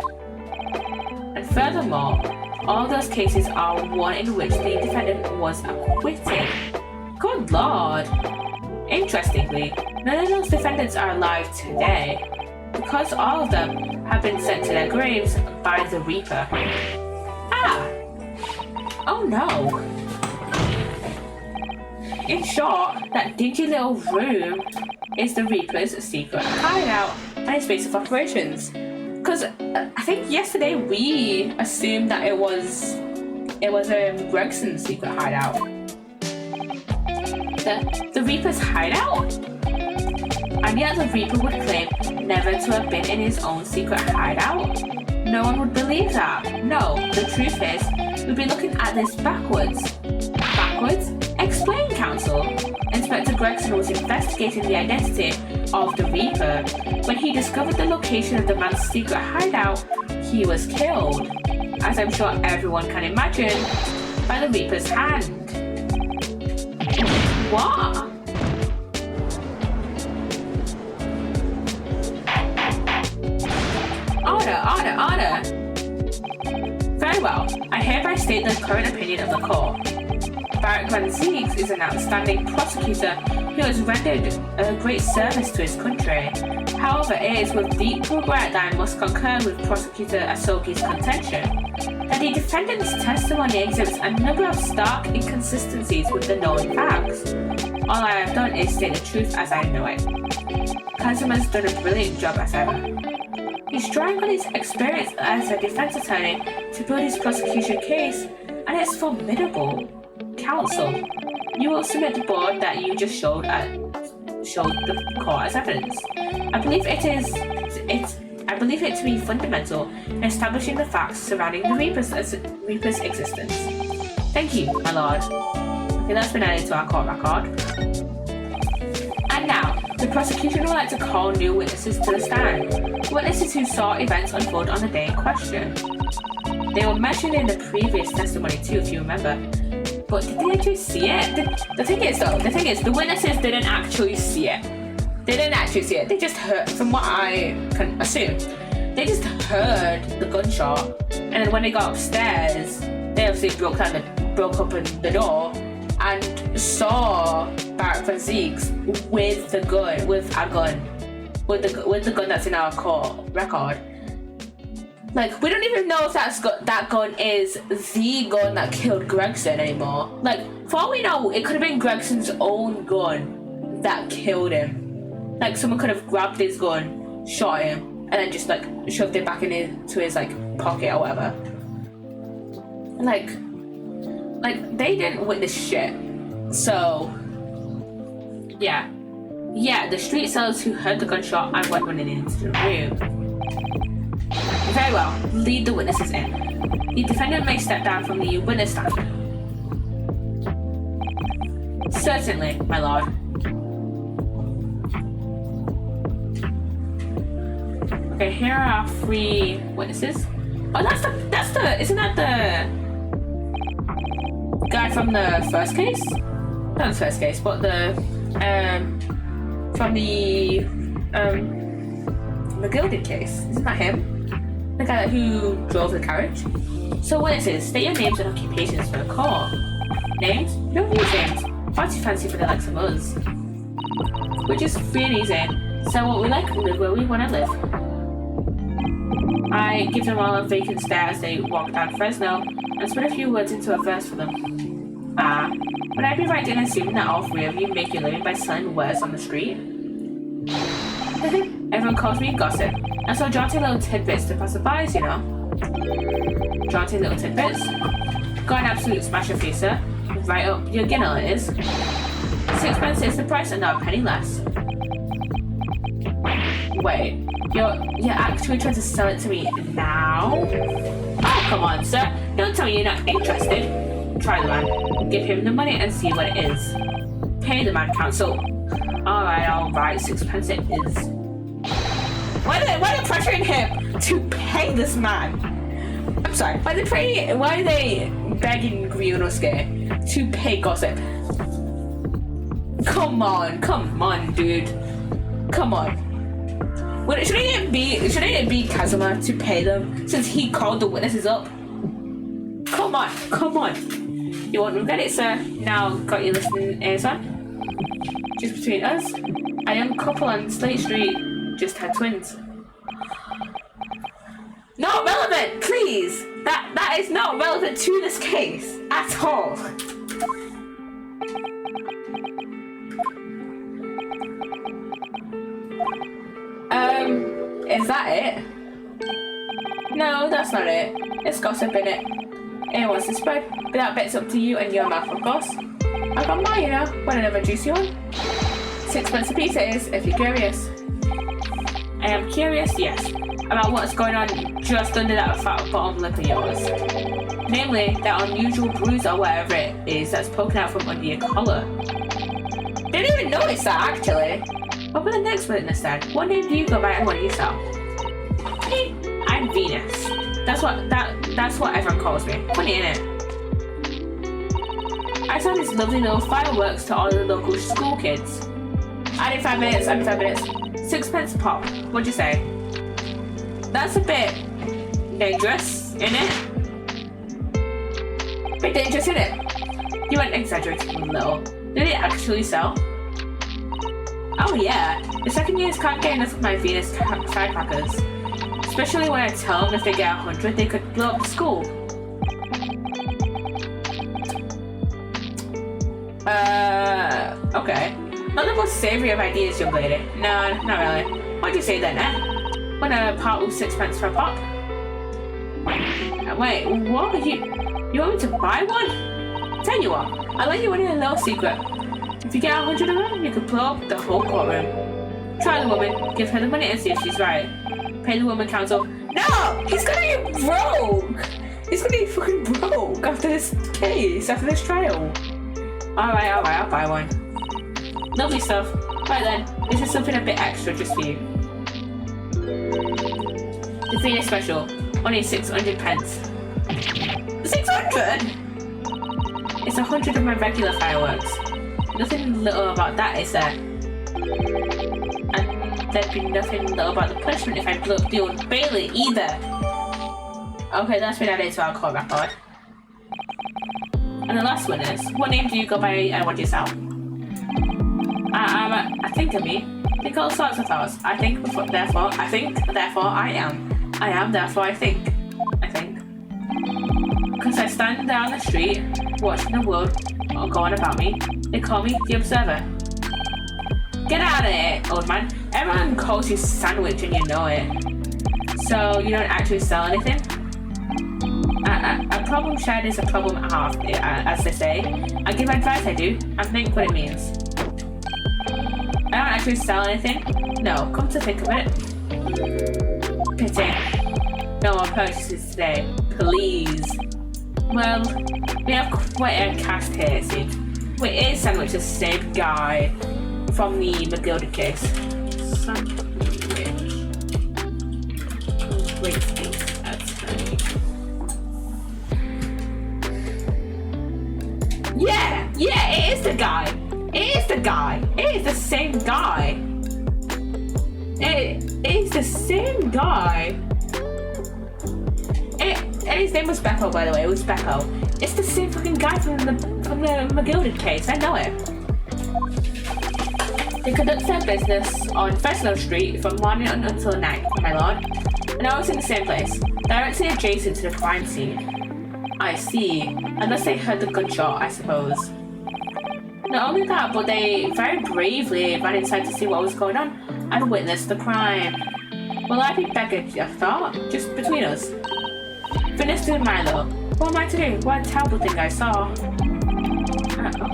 And furthermore, all those cases are one in which the defendant was acquitted. Good lord! Interestingly, none of those defendants are alive today, because all of them have been sent to their graves by the Reaper. Ah! Oh no! In short, that dingy little room is the Reaper's secret hideout and his base of operations. Because I think yesterday we assumed that it was Gregson's secret hideout. The Reaper's hideout? And yet the Reaper would claim never to have been in his own secret hideout? No one would believe that. No, the truth is, we'd be looking at this backwards. Backwards? Explain, counsel. Inspector Gregson was investigating the identity of the Reaper. When he discovered the location of the man's secret hideout, he was killed, as I'm sure everyone can imagine, by the Reaper's hand. What? Order! Very well, I hereby state the current opinion of the court. Barak Van Zeeks is an outstanding prosecutor who has rendered a great service to his country. However, it is with deep regret that I must concur with Prosecutor Asogi's contention that the defendant's testimony exhibits a number of stark inconsistencies with the known facts. All I have done is state the truth as I know it. Kazuma has done a brilliant job as ever. He's drawing on his experience as a defense attorney to build his prosecution case, and it's formidable. Counsel, You will submit the board that you just showed the court as evidence. I believe it to be fundamental in establishing the facts surrounding the Reaper's existence. Thank you, my lord. Okay, that's been added to our court record. And now, the prosecution would like to call new witnesses to the stand. Witnesses who saw events unfold on the day in question. They were mentioned in the previous testimony too, if you remember. But did they actually see it? The thing is, the witnesses didn't actually see it. They just heard, from what I can assume, they just heard the gunshot. And then when they got upstairs, they obviously broke open the door and saw Barrett Van Zeeks with the gun that's in our court record. Like, we don't even know if that gun is the gun that killed Gregson anymore. Like, for all we know, it could have been Gregson's own gun that killed him. Like, someone could have grabbed his gun, shot him, and then just, like, shoved it back into his, like, pocket or whatever. Like, they didn't witness shit. So, yeah. Yeah, the street sellers who heard the gunshot and went running into the room. Very well, lead the witnesses in. The defendant may step down from the witness stand. Certainly, my lord. Okay, here are our 3 witnesses. Oh, isn't that the guy from the first case? Not the first case, but from the Gilded case. Isn't that him? The guy who drove the carriage? So witnesses, state your names and occupations for the court. Names? You don't use names. Far too fancy for the likes of us. We're just free and easy. So what we like, we live where we want to live. I give them all a vacant stare as they walk down Fresno and spit a few words into a verse for them. Would I be right in assuming that all 3 of you make your living by selling wares on the street? Everyone calls me gossip, and so jaunty little tidbits to passerbys, you know. Jaunty little tidbits. Got an absolute smasher for you, sir. Right up your guinness it is. 6 is the price and not a penny less. Wait, you're actually trying to sell it to me now? Oh, come on, sir. Don't tell me you're not interested. Try the man. Give him the money and see what it is. Pay the man, counsel. Alright, 6 it is. Why are they pressuring him to pay this man? I'm sorry, why are they begging Ryunosuke to pay Gossip? Come on, dude. Come on. Shouldn't it be Kazuma to pay them since he called the witnesses up? Come on. You won't regret it, sir. Now, got you listening, ears on? Just between us, a young couple on Slate Street just had twins. Not relevant, please! That is not relevant to this case at all. Is that it? No, that's not it. It's gossip in it. It wants to spread, but that bit's up to you and your mouth, of course. I've got mine, you know. Want another juicy one? 6 a piece it is, if you're curious. I am curious, yes, about what's going on just under that fat bottom lip of yours. Namely, that unusual bruise or whatever it is that's poking out from under your collar. Didn't even notice that, actually. What about the next witness then? What name do you go by and what do you sell? I'm Venus. That's what everyone calls me. Funny, innit? I sell these lovely little fireworks to all the local school kids. I need 5 minutes. 6 a pop. What'd you say? That's a bit dangerous, innit? Bit dangerous, innit? You went exaggerating a little. Did it actually sell? Oh yeah. The second years can't get enough of my Venus firecrackers. Especially when I tell them if they get 100, they could blow up the school. Okay. Not the most savory of ideas, young lady. No, not really. What'd you say then, eh? Wanna part with 6 for a pop? Wait, what? You want me to buy one? Tell you what, I'll let you in a little secret. If you get 100 of them, you can blow up the whole courtroom. Try the woman, give her the money and see if she's right. Pay the woman counsel. No! He's gonna get broke! He's gonna be fucking broke after this case, after this trial. Alright, I'll buy one. Lovely stuff. Right then, this is something a bit extra just for you. The thing is special. Only 600 pence. 600?! It's 100 of my regular fireworks. Nothing little about that, is there? And there'd be nothing little about the punishment if I blew up the Old Bailey either. Okay, that's been added to our court record. And the last one is, what name do you go by and what do you sell? I think of me. Think all sorts of thoughts. I think, therefore, I think, therefore, I am. I am, therefore, I think. I think. Because I stand there on the street, watching the world go on about me, they call me the Observer. Get out of it, old man. Everyone calls you Sandwich and you know it. So you don't actually sell anything? A problem shared is a problem half, as they say. I give advice, I do, and think what it means. I don't actually sell anything? No, come to think of it. Pity. No more purchases today. Please. Well, we have quite a cast here, it seems. Wait, is Sandwich the same guy from the McGilded case? Sandwich. Great States Attorney. Yeah, it is the guy. It is the guy. It is the same guy. It is the same guy. And his name was Beppo, by the way. It was Beppo. It's the same fucking guy from the McGilded case. I know it. They conduct their business on Fresno Street from morning until night, my lord. And I was in the same place, directly adjacent to the crime scene. I see. Unless they heard the gunshot, I suppose. Not only that, but they very bravely ran inside to see what was going on and witnessed the crime. Will I be beggared, I thought? Just between us. Finish doing Milo. What am I to do? What a terrible thing I saw.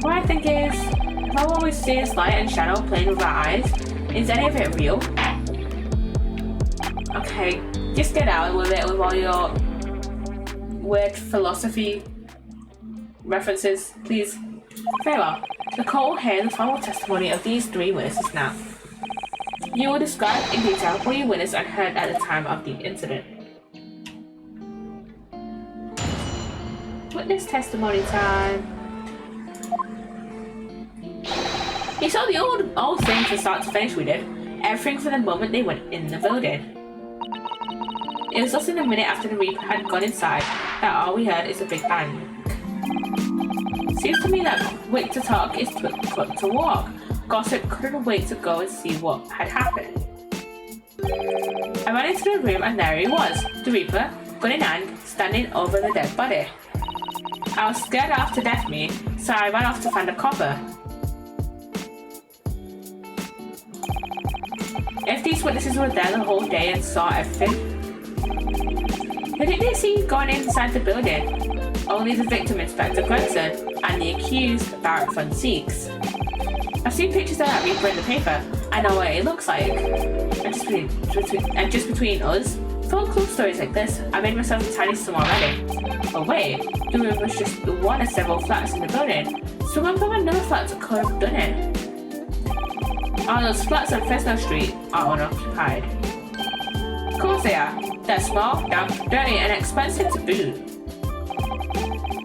What I think is, if I always see this light and shadow playing with our eyes, is any of it real? Okay, just get out with it with all your weird philosophy references, please. Very well. The court will hear the formal testimony of these three witnesses now. You will describe in detail what you witnessed and heard at the time of the incident. Witness testimony time. You saw the old thing from start to finish, we did. Everything from the moment they went in the building. It was less than a minute after the Reaper had gone inside that all we heard is a big bang. Seems to me that quick to talk is quick to walk. Gossip couldn't wait to go and see what had happened. I ran into the room and there he was, the Reaper, gun in hand, standing over the dead body. I was scared half to death me, so I ran off to find a copper. If these witnesses were there the whole day and saw everything, who did they see going inside the building? Only the victim, Inspector Gregson, and the accused, Barrett von Seeks. I've seen pictures of that Reaper in the paper. I know what it looks like. And just between us, for cool stories like this, I made myself a tiny sum already. But wait, the room was just one of several flats in the building. Someone from another flat could have done it. All those flats on Fresno Street are unoccupied. Of course they are. They're small, damp, dirty, and expensive to boot.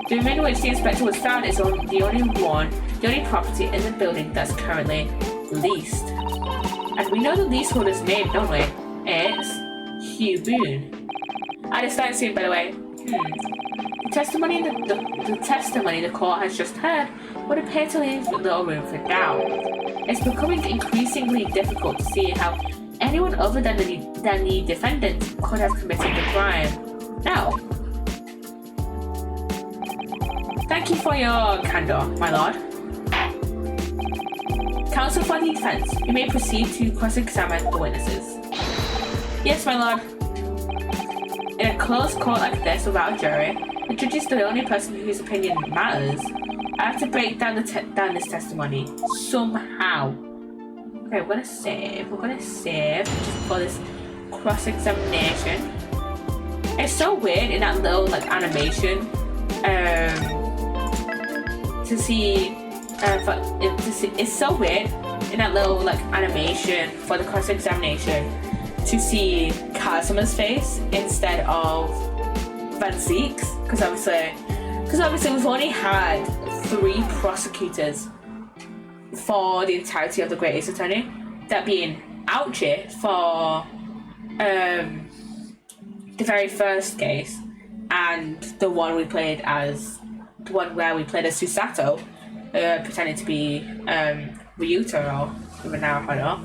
The room in which the inspector was found is the only property in the building that's currently leased. And we know the leaseholder's name, don't we? It's Hugh Boone. I just started soon, by the way. The testimony the court has just heard would appear to leave little room for doubt. It's becoming increasingly difficult to see how anyone other than the defendant could have committed the crime. Now, thank you for your candor, my lord. Counsel for the defense, you may proceed to cross-examine the witnesses. Yes, my lord. In a closed court like this without a jury, the judge is the only person whose opinion matters. I have to break down down this testimony somehow. Okay, we're gonna save. Just for this cross-examination. It's so weird in that little like animation. To see. It's so weird in that little like animation for the cross-examination to see Kazuma's face instead of Van Ziek's, because obviously we've only had 3 prosecutors for the entirety of the Great Ace Attorney, that being Ouchie for the very first case, and the one where we played as Susato, pretending to be Ryuta or even Naruhodo,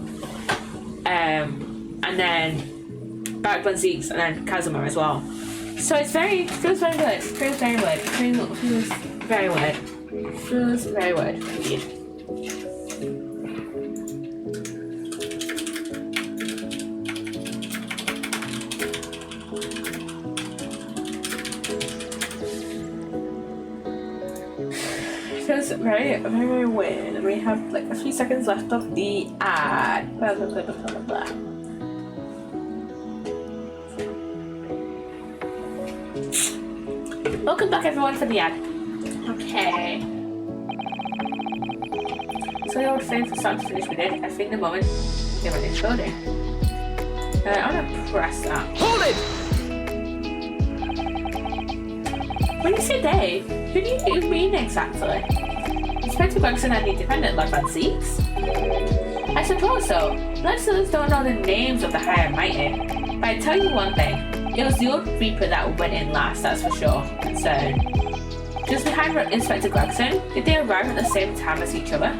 and then back Van Ziek's and then Kazuma as well. So feels very weird. Feels very weird indeed. Feels very weird. We have like a few seconds left of the ad. Blah, blah, blah, blah, blah, blah. Welcome back everyone for the ad. Okay. So the old thing for start to finish we did. I think the moment they were exploding. I'm gonna press that. Hold it! When you say they, who do you mean exactly? Inspector Gregson and the independent like Van Ziek's? I suppose so. Lots of us don't know the names of the high and mighty. But I tell you one thing, it was the old Reaper that went in last, that's for sure. So, just behind Inspector Gregson, did they arrive at the same time as each other?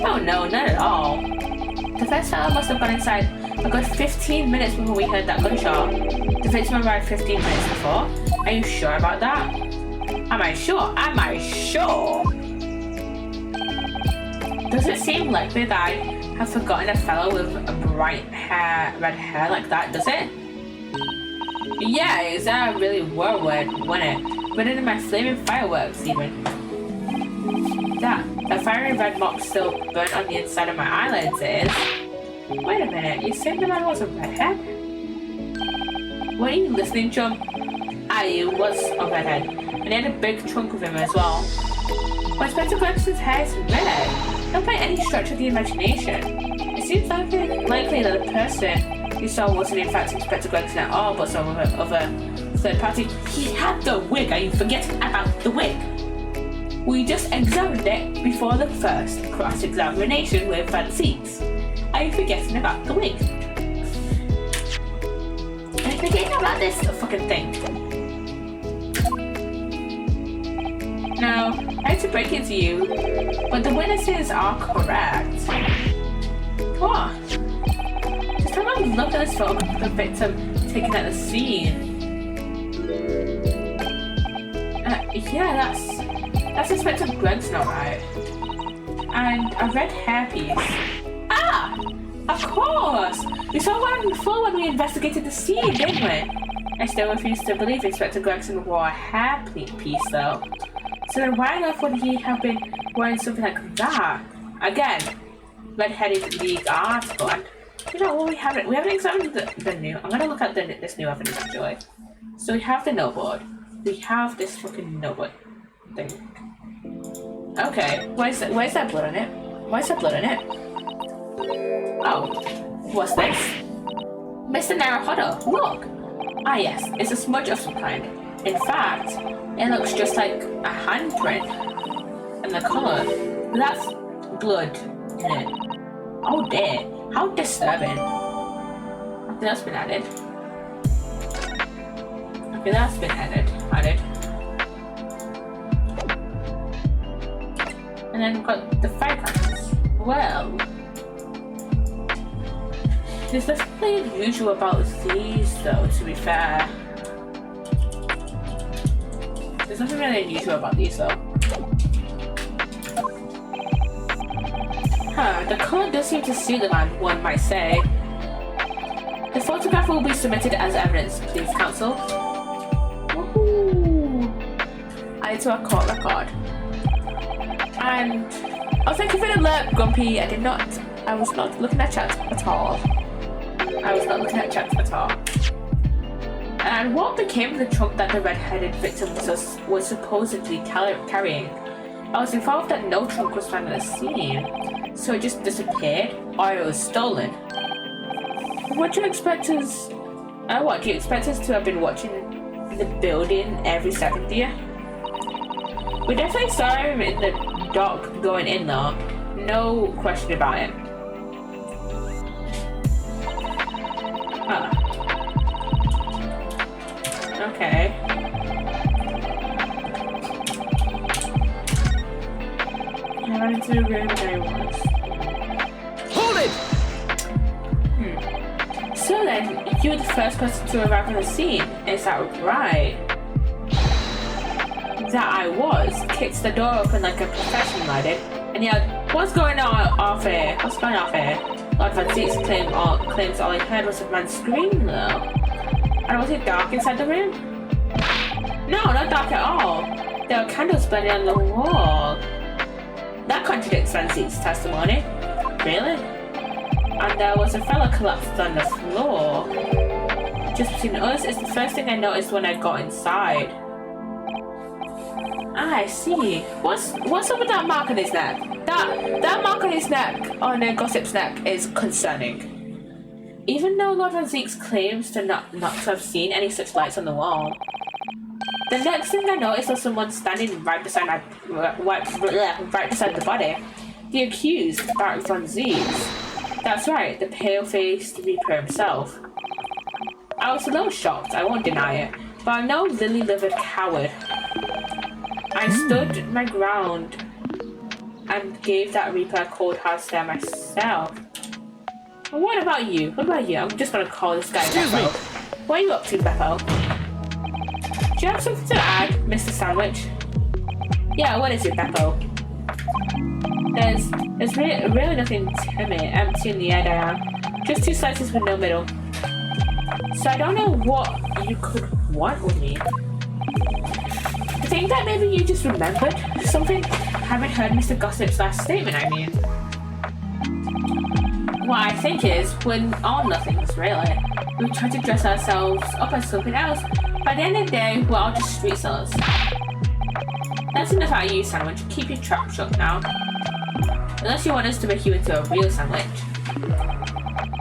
Oh no, not at all. The first fellow must have gone inside a good 15 minutes before we heard that gunshot. The victim arrived 15 minutes before. Are you sure about that? Am I sure? Does it seem likely that I have forgotten a fellow with a bright red hair like that, does it? Yeah, is that a really whirlwind, wasn't it? Running in my flaming fireworks, even. That fiery red mop still burnt on the inside of my eyelids is. Wait a minute, you said the man was a redhead? Were you listening, chum? He was a redhead, and he had a big trunk with him as well. But Inspector Gregson's hair is red, not by any stretch of the imagination. It seems likely that the person you saw wasn't in fact Inspector Gregson at all, but some other third party. He had the wig. Are you forgetting about the wig? We just examined it before the first cross-examination with Van Ziek's. Are you forgetting about the wig? Are you forgetting about this fucking thing? Now, I hate to break it to you, but the witnesses are correct. What? Just have a look at this photo of the victim taken at the scene. Yeah, that's Inspector Gregson, alright. And a red hairpiece. Ah! Of course! We saw one before when we investigated the scene, didn't we? I still refuse to believe Inspector Gregson wore a hairpiece, though. So then why on earth would he have been wearing something like that? Again, red-headed league article. And you know what, we haven't examined the new. I'm gonna look at this new evidence actually. So we have the noteboard. We have this fucking noteboard thing. Okay, where's that blood on it? Why is there blood on it? Oh, what's this? Mr. Naruhodo, look! Ah yes, it's a smudge of some kind. In fact, it looks just like a handprint. And the colour, that's blood in it. Oh dear, how disturbing. Okay, that's been added. Okay, that's been added. And then we've got the firecrackers. Well, there's nothing unusual about these though, to be fair. There's nothing really unusual about these though. The colour does seem to suit the man, one might say. The photograph will be submitted as evidence, please, counsel. Woohoo! Added to our court record. And I was like, if it alert, Grumpy, I was not looking at chat at all. And what became of the trunk that the red-headed victim was supposedly carrying? I was informed that no trunk was found at the scene, so it just disappeared, or it was stolen. What do you expect us? What do you expect us to have been watching the building every second, do you? We definitely saw him in the dock going in though, no question about it. Okay. I ran into the room there once. Hold it! So then, you were the first person to arrive on the scene, is that right? That I was. Kicks the door open like a professional I did, and yelled, what's going on off here? What's going off here? Lord Van Zeke's claims all he heard was a man scream though. And was it dark inside the room? No, not dark at all. There were candles burning on the wall. That contradicts Van Zeke's testimony. Really? And there was a fella collapsed on the floor. Just between us is the first thing I noticed when I got inside. I see. What's up with that mark on his neck? That mark on his neck, on Gossip's neck, is concerning. Even though Lord Van Zeke's claims to not to have seen any such lights on the wall. The next thing I noticed was someone standing right beside the body. The accused, Baron Van Zeke's. That's right, the pale-faced Reaper himself. I was a little shocked, I won't deny it, but I'm no lily-livered coward. I stood my ground and gave that Reaper a cold hard stare myself. What about you? I'm just gonna call this guy Beppo. What are you up to, Beppo? Do you have something to add, Mr. Sandwich? Yeah, what is it, Beppo? There's really nothing to me. Empty in the air, Diane. Just 2 slices with no middle. So I don't know what you could want with me. I think that maybe you just remembered something. Haven't heard Mr. Gossip's last statement, I mean. What I think is, we're all nothings, really. We try to dress ourselves up as something else. By the end of the day, we're all just street sellers. That's enough out of you, Sandwich. Keep your trap shut now. Unless you want us to make you into a real sandwich.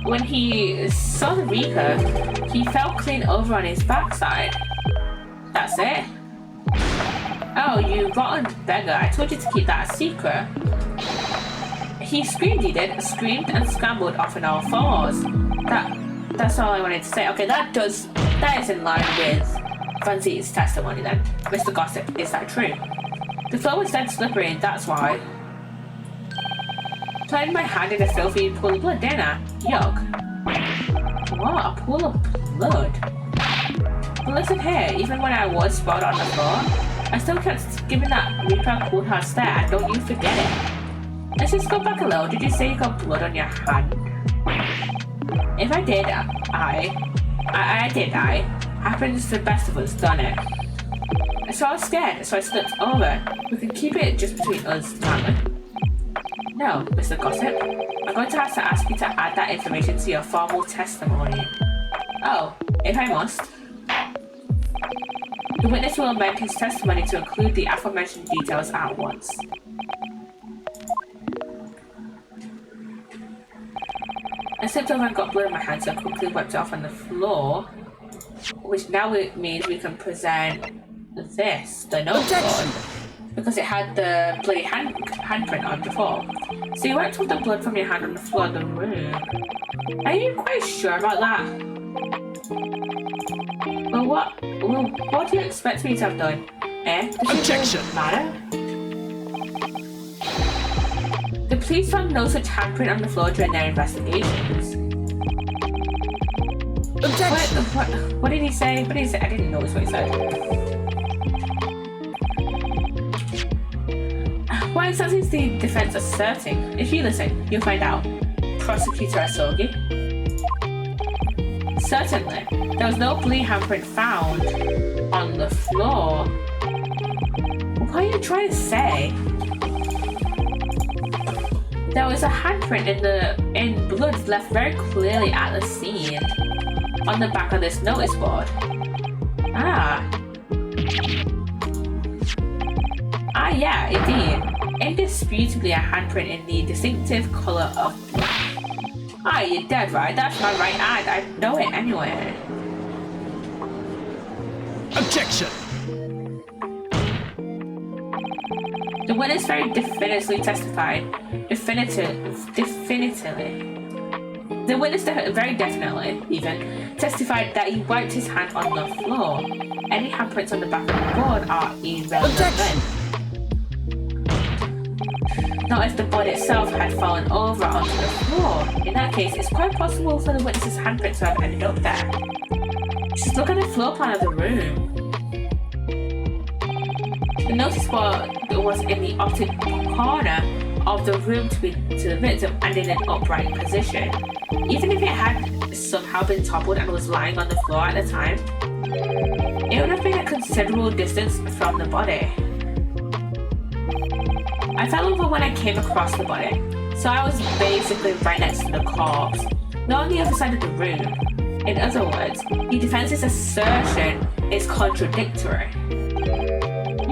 When he saw the Reaper, he fell clean over on his backside. That's it. Oh, you rotten beggar. I told you to keep that a secret. He screamed, he did. Screamed and scrambled off on all fours. That's all I wanted to say. Okay, that is in line with Van Zeke's testimony then. Mr. Gossip, is that true? The floor was dead slippery and that's why. Played my hand in a filthy pool of blood, didn't I? Yuck. What? A pool of blood? But listen here, even when I was spot on the floor, I still kept giving that Reaper a cold hard stare, and don't you forget it. Let's just go back a little. Did you say you got blood on your hand? If I did, I did. Happens to the best of us, done it? So I was scared, so I slipped over. We can keep it just between us, can't we? No, Mr. Gossip. I'm going to have to ask you to add that information to your formal testimony. Oh, if I must. The witness will amend his testimony to include the aforementioned details at once. I slipped over and got blood in my hand, so I quickly wiped it off on the floor. Which now it means we can present this, the notebook, because it had the bloody handprint on before. So you wiped off the blood from your hand on the floor of the room. Are you quite sure about that? Well, what do you expect me to have done? Eh? Objection! Matter? The police found no such handprint on the floor during their investigations. Objection! What did he say? What did he say? I didn't notice what he said. What exactly is the defense asserting? If you listen, you'll find out. Prosecutor Asogi. Certainly. There was no bloody handprint found on the floor. What are you trying to say? There was a handprint in blood left very clearly at the scene on the back of this notice board. Yeah, indeed. Indisputably a handprint in the distinctive colour of blood. You're dead right. That's my right hand. I know it anyway. Objection! The witness very definitively testified. The witness very definitely even testified that he wiped his hand on the floor. Any handprints on the back of the board are irrelevant. Not if the board itself had fallen over onto the floor. In that case, it's quite possible for the witness's handprint to have ended up there. Just look at the floor plan of the room. The notice board was in the opposite corner of the room to the victim and in an upright position. Even if it had somehow been toppled and was lying on the floor at the time, it would have been a considerable distance from the body. I fell over when I came across the body, so I was basically right next to the corpse, not on the other side of the room. In other words, the defense's assertion is contradictory.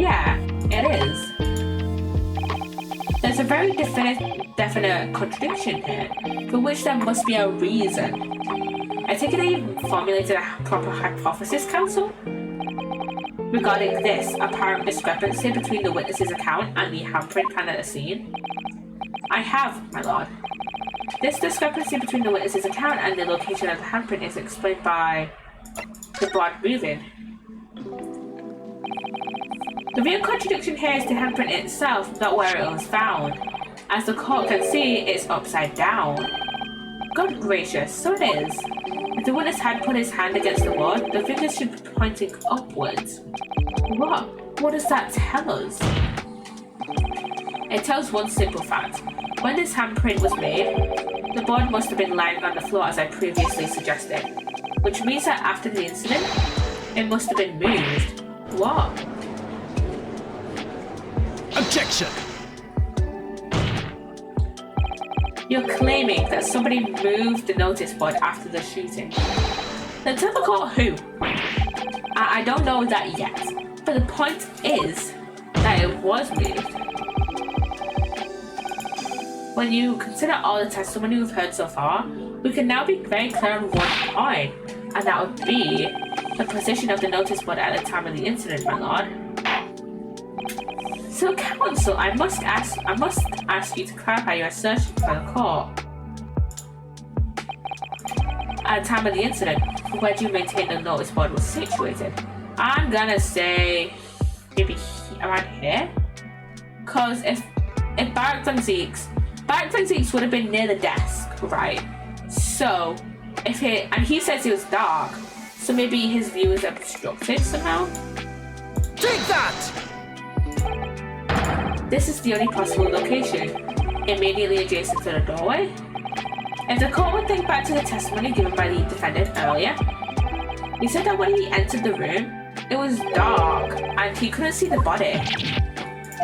Yeah, it is. There's a very definite contradiction here, for which there must be a reason. I think they formulated a proper hypothesis, counsel, regarding this apparent discrepancy between the witness's account and the handprint found at the scene. I have, my lord. This discrepancy between the witness's account and the location of the handprint is explained by the board moving. The real contradiction here is the handprint itself, not where it was found. As the court can see, it's upside down. God gracious, so it is. If the witness had put his hand against the board, the fingers should be pointing upwards. What does that tell us? It tells one simple fact. When this handprint was made, the board must have been lying on the floor as I previously suggested. Which means that after the incident, it must have been moved. What? Objection! You're claiming that somebody moved the notice board after the shooting. Then tell the court who. I don't know that yet, but the point is that it was moved. When you consider all the testimony we've heard so far, we can now be very clear on one point, and that would be the position of the notice board at the time of the incident, my lord. So, counsel, I must ask you to clarify your assertion for the court. At the time of the incident, where do you maintain the notice board was situated? I'm gonna say maybe around here, cause if Barrack Van Zeke's would have been near the desk, right? So and he says it was dark, so maybe his view is obstructed somehow. Take that! This is the only possible location, immediately adjacent to the doorway. If the court would think back to the testimony given by the defendant earlier, he said that when he entered the room, it was dark and he couldn't see the body.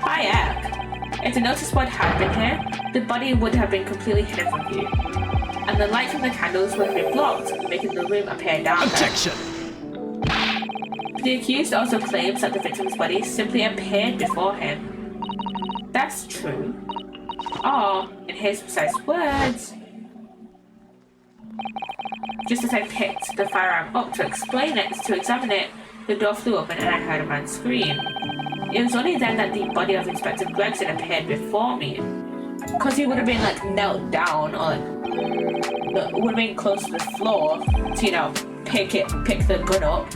By heck, if the notice board had been here, the body would have been completely hidden from view, and the light from the candles would have been blocked, making the room appear darker. Objection! The accused also claims that the victim's body simply appeared before him. That's true. Or, in his precise words, just as I picked the firearm up to examine it, the door flew open and I heard a man scream. It was only then that the body of Inspector Gregson appeared before me. Because he would have been knelt down or would have been close to the floor to, pick the gun up.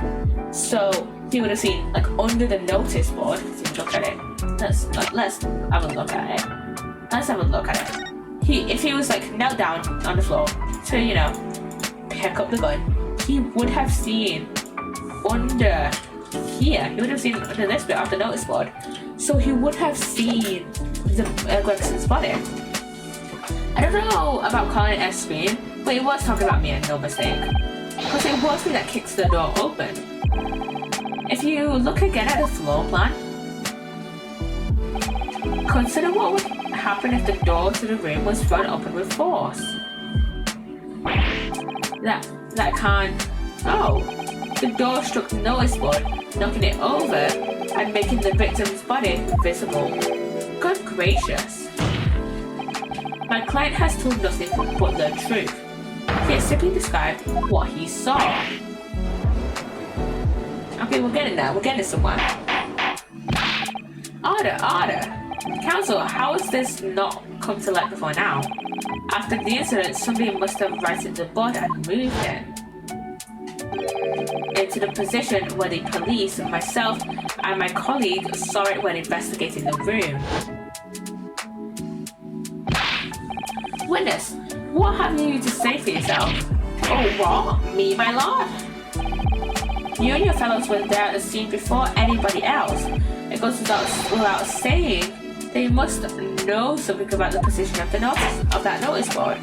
So he would have seen under the notice board. Look at it. Let's have a look at it. Let's have a look at it. If he was knelt down on the floor to pick up the gun, he would have seen under here. He would have seen under this bit of the notice board. So he would have seen the Gregson's body. I don't know about calling it a scream, but he was talking about me and no mistake. Because it was me that kicks the door open. If you look again at the floor plan, consider what would happen if the door to the room was thrown open with force? That can't. Oh, the door struck the notice board, knocking it over and making the victim's body visible. Good gracious. My client has told nothing but the truth. He has simply described what he saw. Okay, we're getting there. We're getting somewhere. Order. Counsel, how has this not come to light before now? After the incident, somebody must have righted the board and moved it into the position where the police, myself, and my colleague saw it when investigating the room. Witness, what have you to say for yourself? Oh, what? Me, my lord? You and your fellows were there at the scene before anybody else. It goes without saying they must know something about the position of that notice board.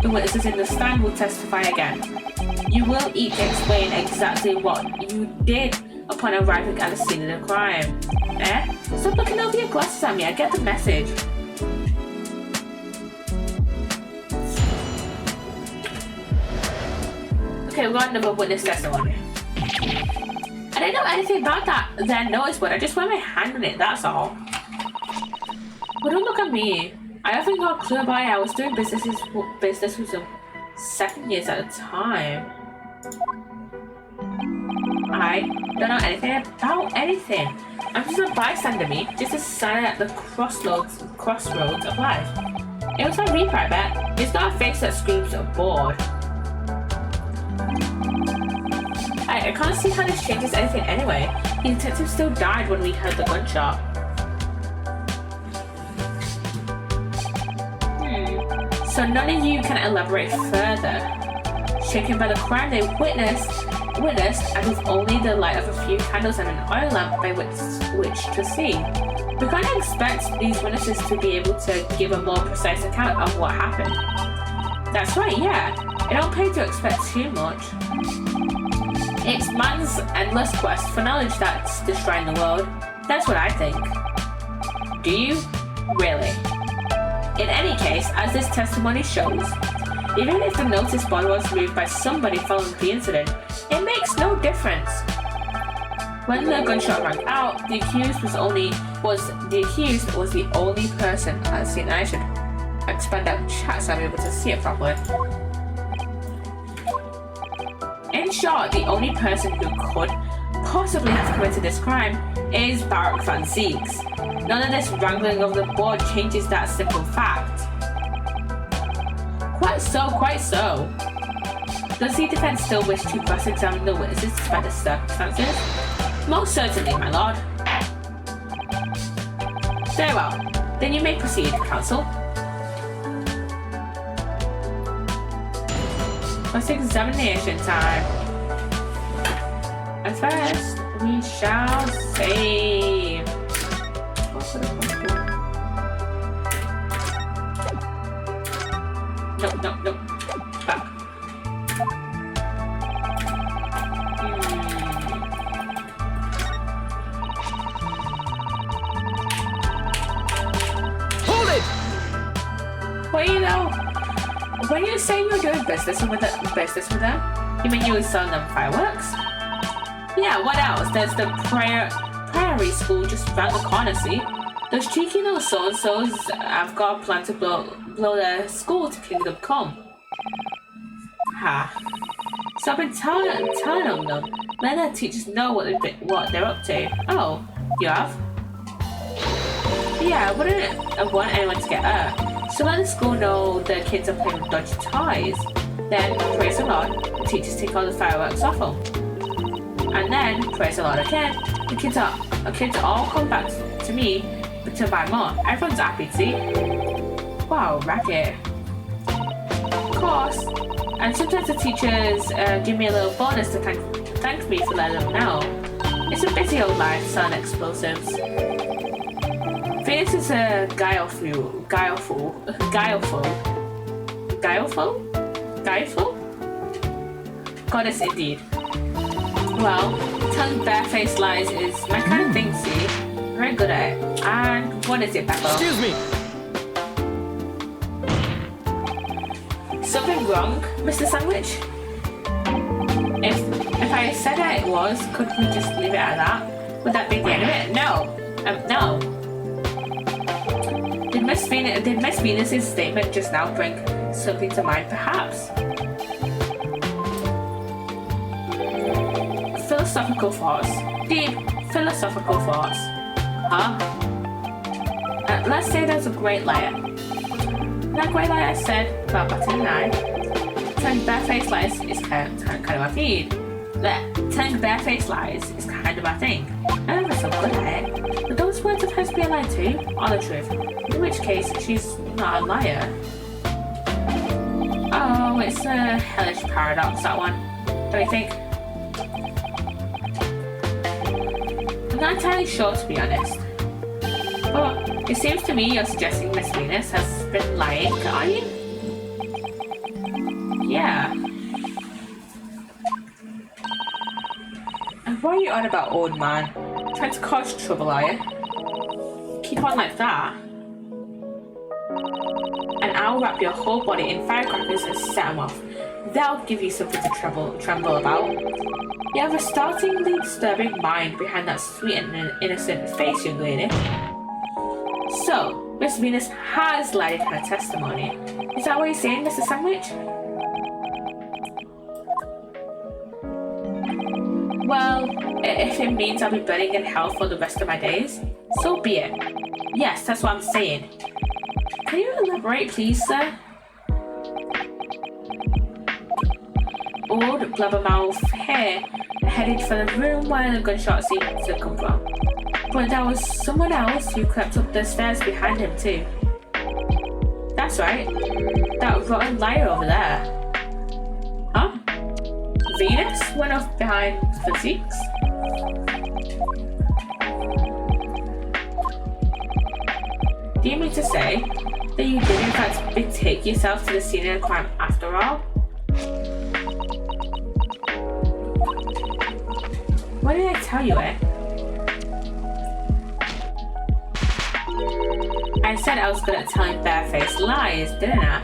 The witnesses in the stand will testify again. You will each explain exactly what you did upon arriving at the scene of the crime. Stop looking over your glasses at me, I get the message. Okay, we got another witness testimony. I didn't know anything about their notice board, I just went my hand on it, that's all. But don't look at me. I haven't got a clue about it. I was doing business with them 7 years at a time. I don't know anything about anything. I'm just a bystander, me. Just a sign at the crossroads of life. It was on Reaper, I bet. He's got a face that screams bored. I can't see how this changes anything anyway. The detective still died when we heard the gunshot. So none of you can elaborate further. Shaken by the crime they witnessed, and with only the light of a few candles and an oil lamp by which to see. We can't expect these witnesses to be able to give a more precise account of what happened. That's right, yeah. It don't pay to expect too much. It's man's endless quest for knowledge that's destroying the world. That's what I think. Do you? Really? In any case, as this testimony shows, even if the notice board was moved by somebody following the incident, it makes no difference. When the gunshot rang out, the accused was the only person at the scene. I should expand out chat so I'm able to see it properly. In short, the only person who could possibly have committed this crime is Barak Van Zeeks. None of this wrangling of the board changes that simple fact. Quite so. Does the defense still wish to cross-examine the witnesses despite the circumstances? Most certainly, my lord. Very well. Then you may proceed, counsel. Cross-examination time. And first, we shall save. No. Back. Hold it! Well, you know, when you say you're doing business with them, you mean you were selling them fireworks? Yeah, what else? There's the prairie school just around the corner, see? Those cheeky little so-and-sos have got a plan to blow their school to Kingdom Come. Ha. So I've been telling them, letting their teachers know what they're up to. Oh, you have? Yeah, I wouldn't want anyone to get hurt. So let the school know the kids are playing with dodgy toys. Then, praise the Lord, the teachers take all the fireworks off them. And then, praise the Lord again, the kids all come back to me to buy more. Everyone's happy, see? Wow, racket. Of course. And sometimes the teachers give me a little bonus to thank me for letting them know. It's a busy old life selling explosives. Phoenix is a guileful goddess indeed. Well, telling barefaced lies is my kind of thing, see? I'm very good at it. And what is it, Pepper? Excuse me! something wrong, Mr. Sandwich? If I said that it was, could we just leave it at that? Would that be the end of it? No. No. Did Miss Venus's statement just now bring something to mind, perhaps? Philosophical thoughts. Deep philosophical thoughts. Huh? Let's say there's a great liar. That great liar said about Button and I. Telling barefaced lies is kind of my feed. Telling barefaced lies is kind of my thing. I'm never so good at it. But those words of hers be a lie too, are the truth. In which case, she's not a liar. Oh, it's a hellish paradox, that one. Don't you think? I'm not entirely sure, to be honest. But it seems to me you're suggesting Miss Venus has been lying, are you? Yeah. And what are you on about, old man? Trying to cause trouble, are you? Keep on like that, and I'll wrap your whole body in firecrackers and set them off. That'll give you something to tremble about. You have a startlingly disturbing mind behind that sweet and innocent face, young lady. So, Miss Venus has lied in her testimony. Is that what you're saying, Mr. Sandwich? Well, if it means I'll be burning in hell for the rest of my days, so be it. Yes, that's what I'm saying. Can you elaborate, please, sir? Old blabbermouth here headed for the room where the gunshot seemed to come from. But there was someone else who crept up the stairs behind him too. That's right. That rotten liar over there. Huh? Venus went off behind Psssttt? Do you mean to say that you did in fact betake yourself to the scene of the crime after all? What did I tell you, eh? I said I was good at telling barefaced lies, didn't I?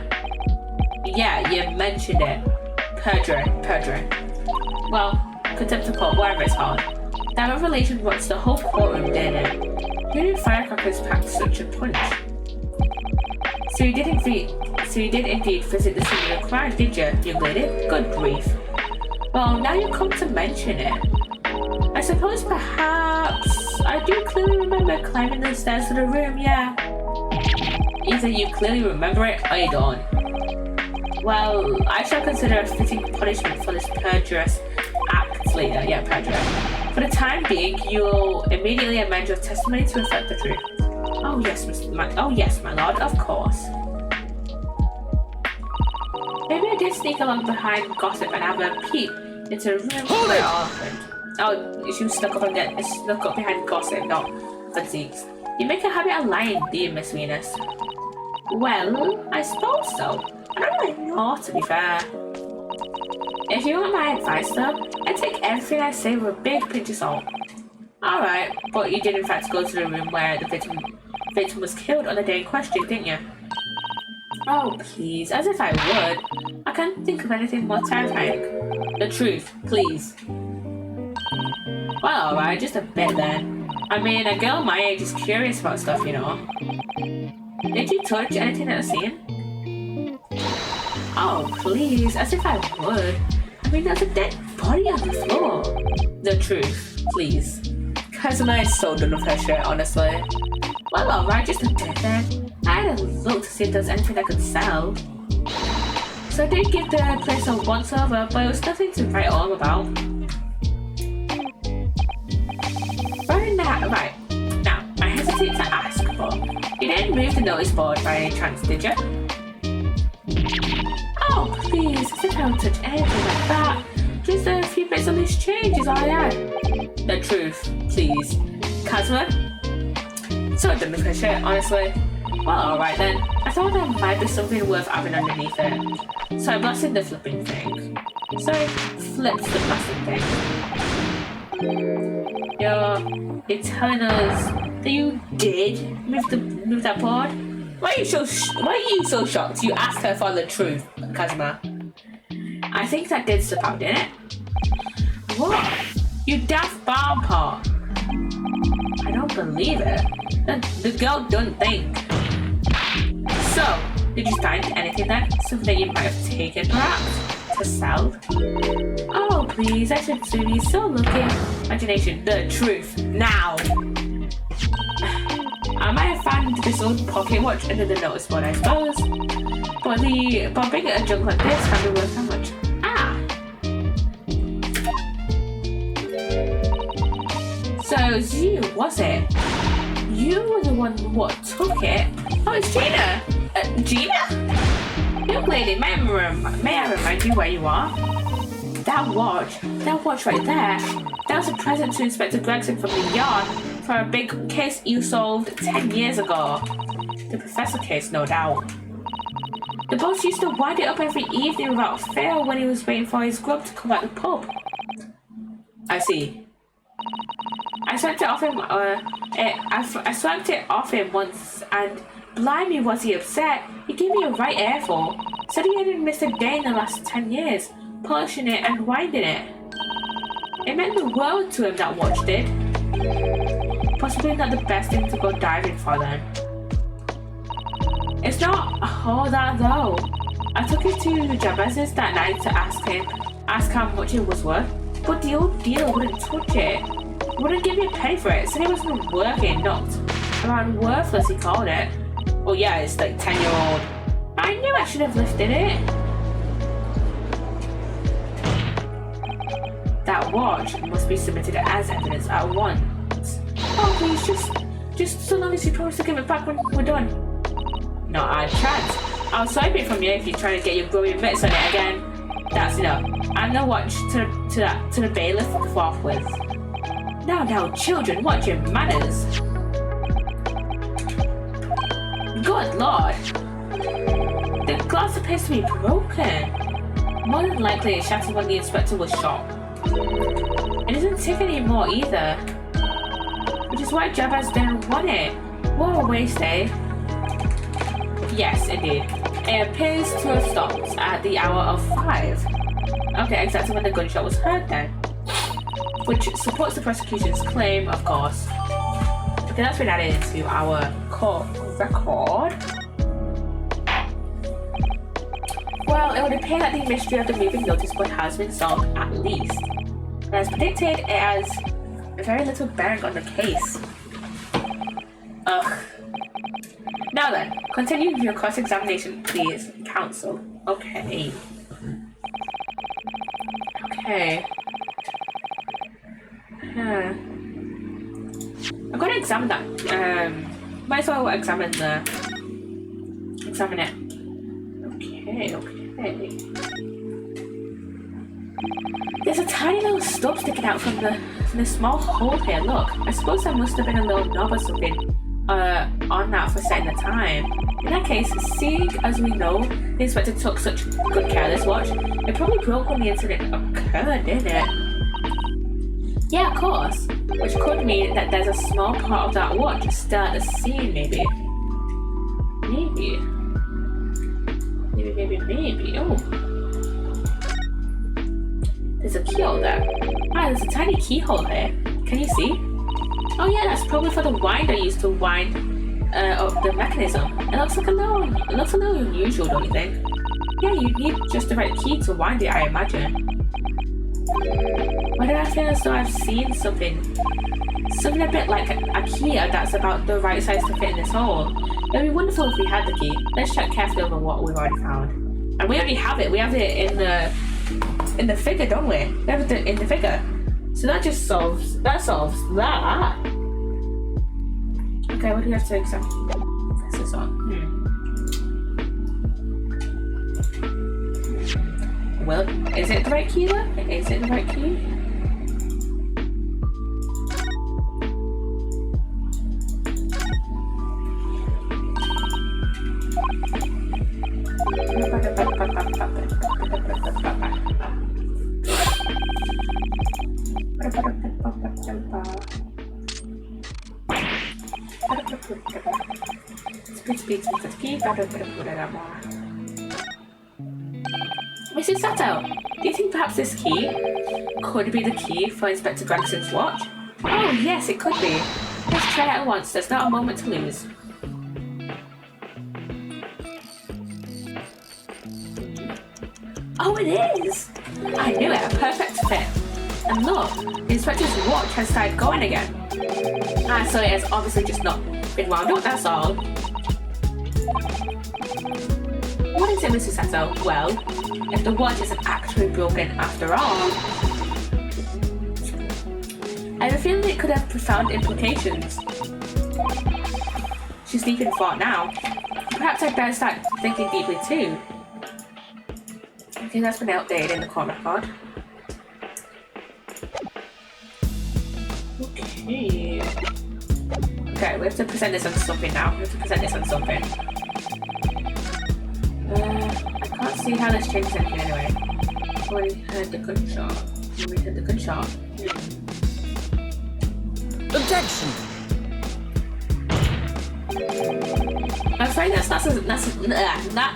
Yeah, you mentioned it. Perjury. Well, contempt of court, whatever it's called. That revelation rocks the whole courtroom, didn't it? Who knew firecrackers packed such a punch? So you did indeed visit the scene of the crime, did you, young lady? Good grief. Well, now you come to mention it. I suppose perhaps I do clearly remember climbing the stairs to the room, yeah. Either you clearly remember it or you don't. Well, I shall consider a fitting punishment for this perjurious act later. Yeah, perjury. For the time being, you'll immediately amend your testimony to reflect the truth. Oh yes, my lord, of course. Maybe I did sneak along behind gossip and have a peep into the room where it all happened. Oh, she was snuck up behind gossip, not Psssttt. You make a habit of lying, do you, Miss Venus? Well, I suppose so. I don't really know, to be fair. If you want my advice, though, I take everything I say with a big pinch of salt. Alright, but you did in fact go to the room where the victim was killed on the day in question, didn't you? Oh, please, as if I would. I can't think of anything more terrifying. The truth, please. Well, alright, just a bit then. I mean, a girl my age is curious about stuff, you know. Did you touch anything at the scene? Oh, please, as if I would. I mean, there's a dead body on the floor. The truth, please. Kazuma is so done with her shirt, honestly. Well, alright, just a bit then. I had a look to see if there's anything I could sell. So I did give the place a once over, but it was nothing to write home about. Right. Now, I hesitate to ask, but you didn't move the notice board by any chance, did you? Oh, please, as if I would touch anything like that. Just a few bits of loose change is all I had. The truth, please. Kazuma? So done with her shirt, honestly. Well, alright then. I thought there might be something worth having underneath it. So I blasted the flipping thing. Sorry, flipped the plastic thing. You're telling us that you did move that board? Why are you so shocked? You asked her for the truth, Kazuma. I think that did slip out, didn't it? What? You daft bomb pot. I don't believe it. The girl don't think. So, did you find anything then? Something that you might have taken, perhaps? To sell? Oh, please, I should be so lucky. Imagination, the truth, now! I might have found this old pocket watch under the notice board, I suppose. But big a junk like this can be worth how much? Ah! So it was you, was it? You were the one what took it? Oh, it's Gina! Gina? Young lady, may I remind you where you are? That watch right there, that was a present to Inspector Gregson from the yard for a big case you solved 10 years ago. The professor case, no doubt. The boss used to wind it up every evening without fail when he was waiting for his grub to come at the pub. I see. I swept it off him once, and blimey was he upset. He gave me a right earful. Said he hadn't missed a day in the last 10 years, polishing it and winding it. It meant the world to him, that watch did. Possibly not the best thing to go diving for then. It's not all that though. I took it to Jabez's that night to ask how much it was worth, but the old dealer wouldn't touch it. Wouldn't give me a penny for it, said it wasn't working, not around worthless he called it. Oh yeah, it's like 10-year-old. I knew I should have lifted it. That watch must be submitted as evidence at once. Oh please, just so long as you promise to give it back when we're done. Not a chance. I'll swipe it from you if you try to get your grubby mitts on it again. That's enough. And the watch to the bailiff forthwith. Now, children, watch your manners. Good lord. The glass appears to be broken. More than likely it shattered when the inspector was shot. It doesn't tick anymore either. Which is why Jabez didn't want it. What a waste, eh? Yes, indeed. It appears to have stopped at the hour of 5. Okay, exactly when the gunshot was heard then. Which supports the prosecution's claim, of course. Okay, that's been added into our court record. Well, it would appear that the mystery of the moving notice board has been solved at least. And as predicted, it has very little bearing on the case. Ugh. Now then, continue your cross-examination, please, counsel. Okay. I'm going to examine that. Might as well examine it. Okay. There's a tiny little stub sticking out from the small hole here. Look, I suppose there must have been a little knob or something on that for setting the time. In that case, seeing as we know the inspector took such good care of this watch, it probably broke when the incident occurred, didn't it? Yeah, of course. Which could mean that there's a small part of that watch still at the scene, maybe. Maybe. Oh. There's a keyhole there. Ah, there's a tiny keyhole here. Can you see? Oh yeah, that's probably for the winder used to wind up the mechanism. It looks a little unusual, don't you think? Yeah, you'd need just the right key to wind it, I imagine. Why did I feel as though I've seen something a bit like a key that's about the right size to fit in this hole? It would be wonderful if we had the key. Let's check carefully over what we've already found. And we already have it. We have it in the figure, don't we? We have it in the figure. So that just solves that. Okay, what do we have to examine? Press this on. Well, is it the right key then? Is it the right key? Mrs. Sato, do you think perhaps this key could be the key for Inspector Gregson's watch? Oh, yes, it could be. Let's try it at once. There's not a moment to lose. Oh, it is! I knew it. A perfect fit. And look, the inspector's watch has started going again. So it has obviously just not been wound up, that's all. What is it, Mrs. Sato? Well, if the watch isn't actually broken after all, I have a feeling it could have profound implications. She's deep in thought now. Perhaps I'd better start thinking deeply too. Okay, that's been updated in the corner pod. Okay. Okay, we have to present this on something now. We have to present this on something. I can't see how this changes anything anyway. We heard the gunshot. We heard the gunshot. Objection! I'm afraid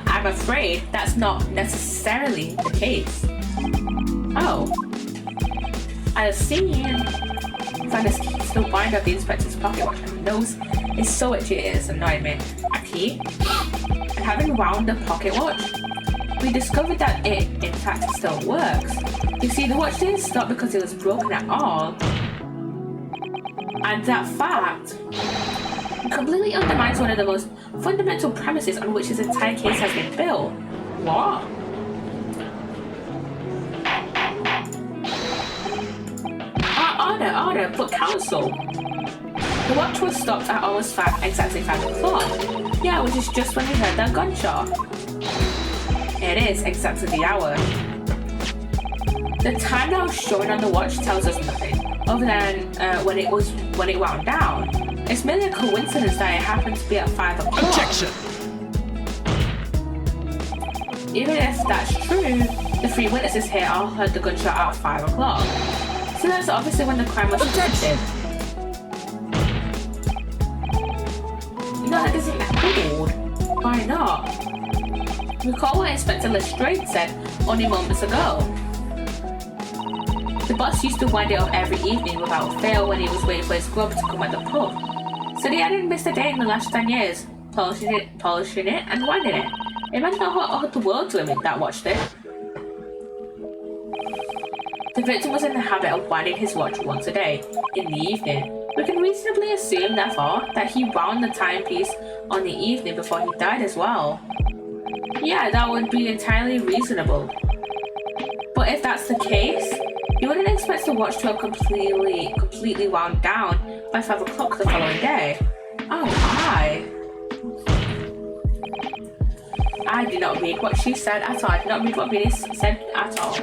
I'm afraid that's not necessarily the case. Oh. I see. Found this key still bind up the inspector's pocket watch and nose is so itchy it is annoying me. A key? And having wound the pocket watch, we discovered that it in fact still works. You see, the watch didn't stop because it was broken at all. And that fact completely undermines one of the most fundamental premises on which this entire case has been built. What? Order, but counsel. The watch was stopped at almost exactly 5 o'clock. Yeah, which is just when we heard that gunshot. It is exactly the hour. The time that was showing on the watch tells us nothing, other than when it wound down. It's merely a coincidence that it happened to be at 5 o'clock. Objection! Even if that's true, the 3 witnesses here all heard the gunshot at 5 o'clock. So that's obviously when the crime was committed. No, that doesn't hold. Why not? Recall what Inspector Lestrade said only moments ago. The boss used to wind it up every evening without fail when he was waiting for his grub to come at the pub. So he hadn't missed a day in the last 10 years, polishing it and winding it. It meant the world to him that watched it. The victim was in the habit of winding his watch once a day, in the evening. We can reasonably assume, therefore, that he wound the timepiece on the evening before he died as well. Yeah, that would be entirely reasonable. But if that's the case, you wouldn't expect the watch to have completely wound down by 5 o'clock the following day. Oh, I did not read what she said at all. I did not read what Venus said at all.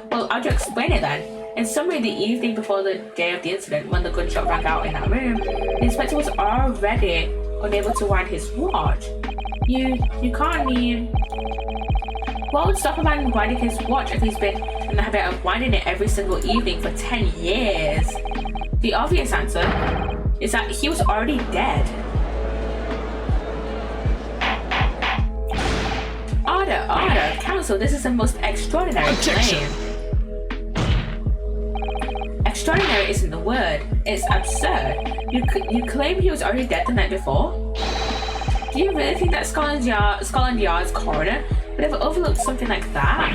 Well, I'll just explain it then. In summary, the evening before the day of the incident, when the gunshot rang out in that room, the inspector was already unable to wind his watch. You can't mean... What would stop a man winding his watch if he's been in the habit of winding it every single evening for 10 years? The obvious answer is that he was already dead. Order, counsel, this is the most extraordinary claim. Extraordinary isn't the word, it's absurd. You claim he was already dead the night before? Do you really think that Scotland Yard's coroner would have overlooked something like that?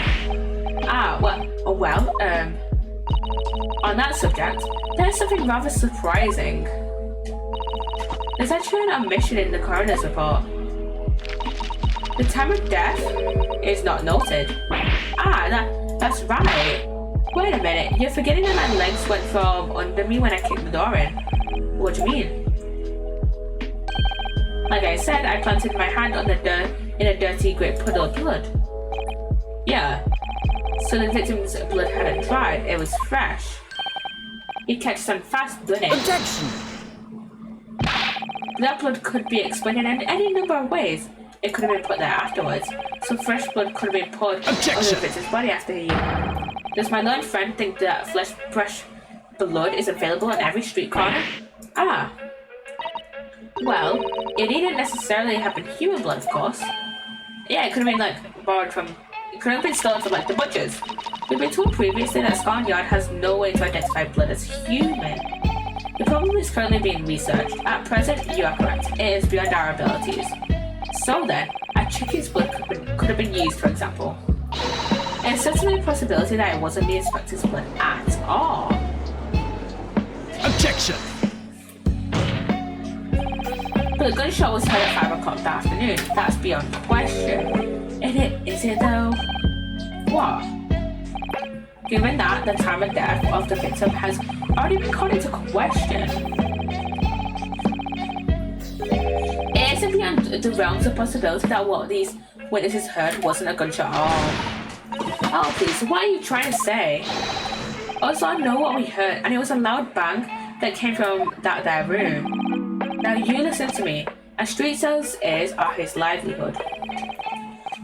On that subject, there's something rather surprising. There's actually an omission in the coroner's report. The time of death is not noted. That's right. Wait a minute, you're forgetting that my legs went from under me when I kicked the door in. What do you mean? Like I said, I planted my hand on the dirt in a dirty great puddle of blood. Yeah. So the victim's blood hadn't dried, it was fresh. He catches some fast blood in. Objection! That blood could be explained in any number of ways. It could have been put there afterwards, so fresh blood could have been poured on the victim's body after he... Does my learned friend think that fresh blood is available on every street corner? Well, it didn't necessarily have been human blood, of course. Yeah, it could have been like borrowed from. It could have been stolen from like the butchers. We've been told previously that Scotland Yard has no way to identify blood as human. The problem is currently being researched. At present, you are correct. It is beyond our abilities. So then, a chicken's blood could have been used, for example. It's certainly a possibility that it wasn't the inspector's blood at all. Objection! But the gunshot was heard at 5 o'clock that afternoon. That's beyond question. Is it though? What? Given that the time of death of the victim has already been called into question, it isn't beyond the realms of possibility that what these witnesses heard wasn't a gunshot at all. Oh please, what are you trying to say? Also, I know what we heard, and it was a loud bang that came from their room. Now you listen to me. A street seller's ears are his livelihood.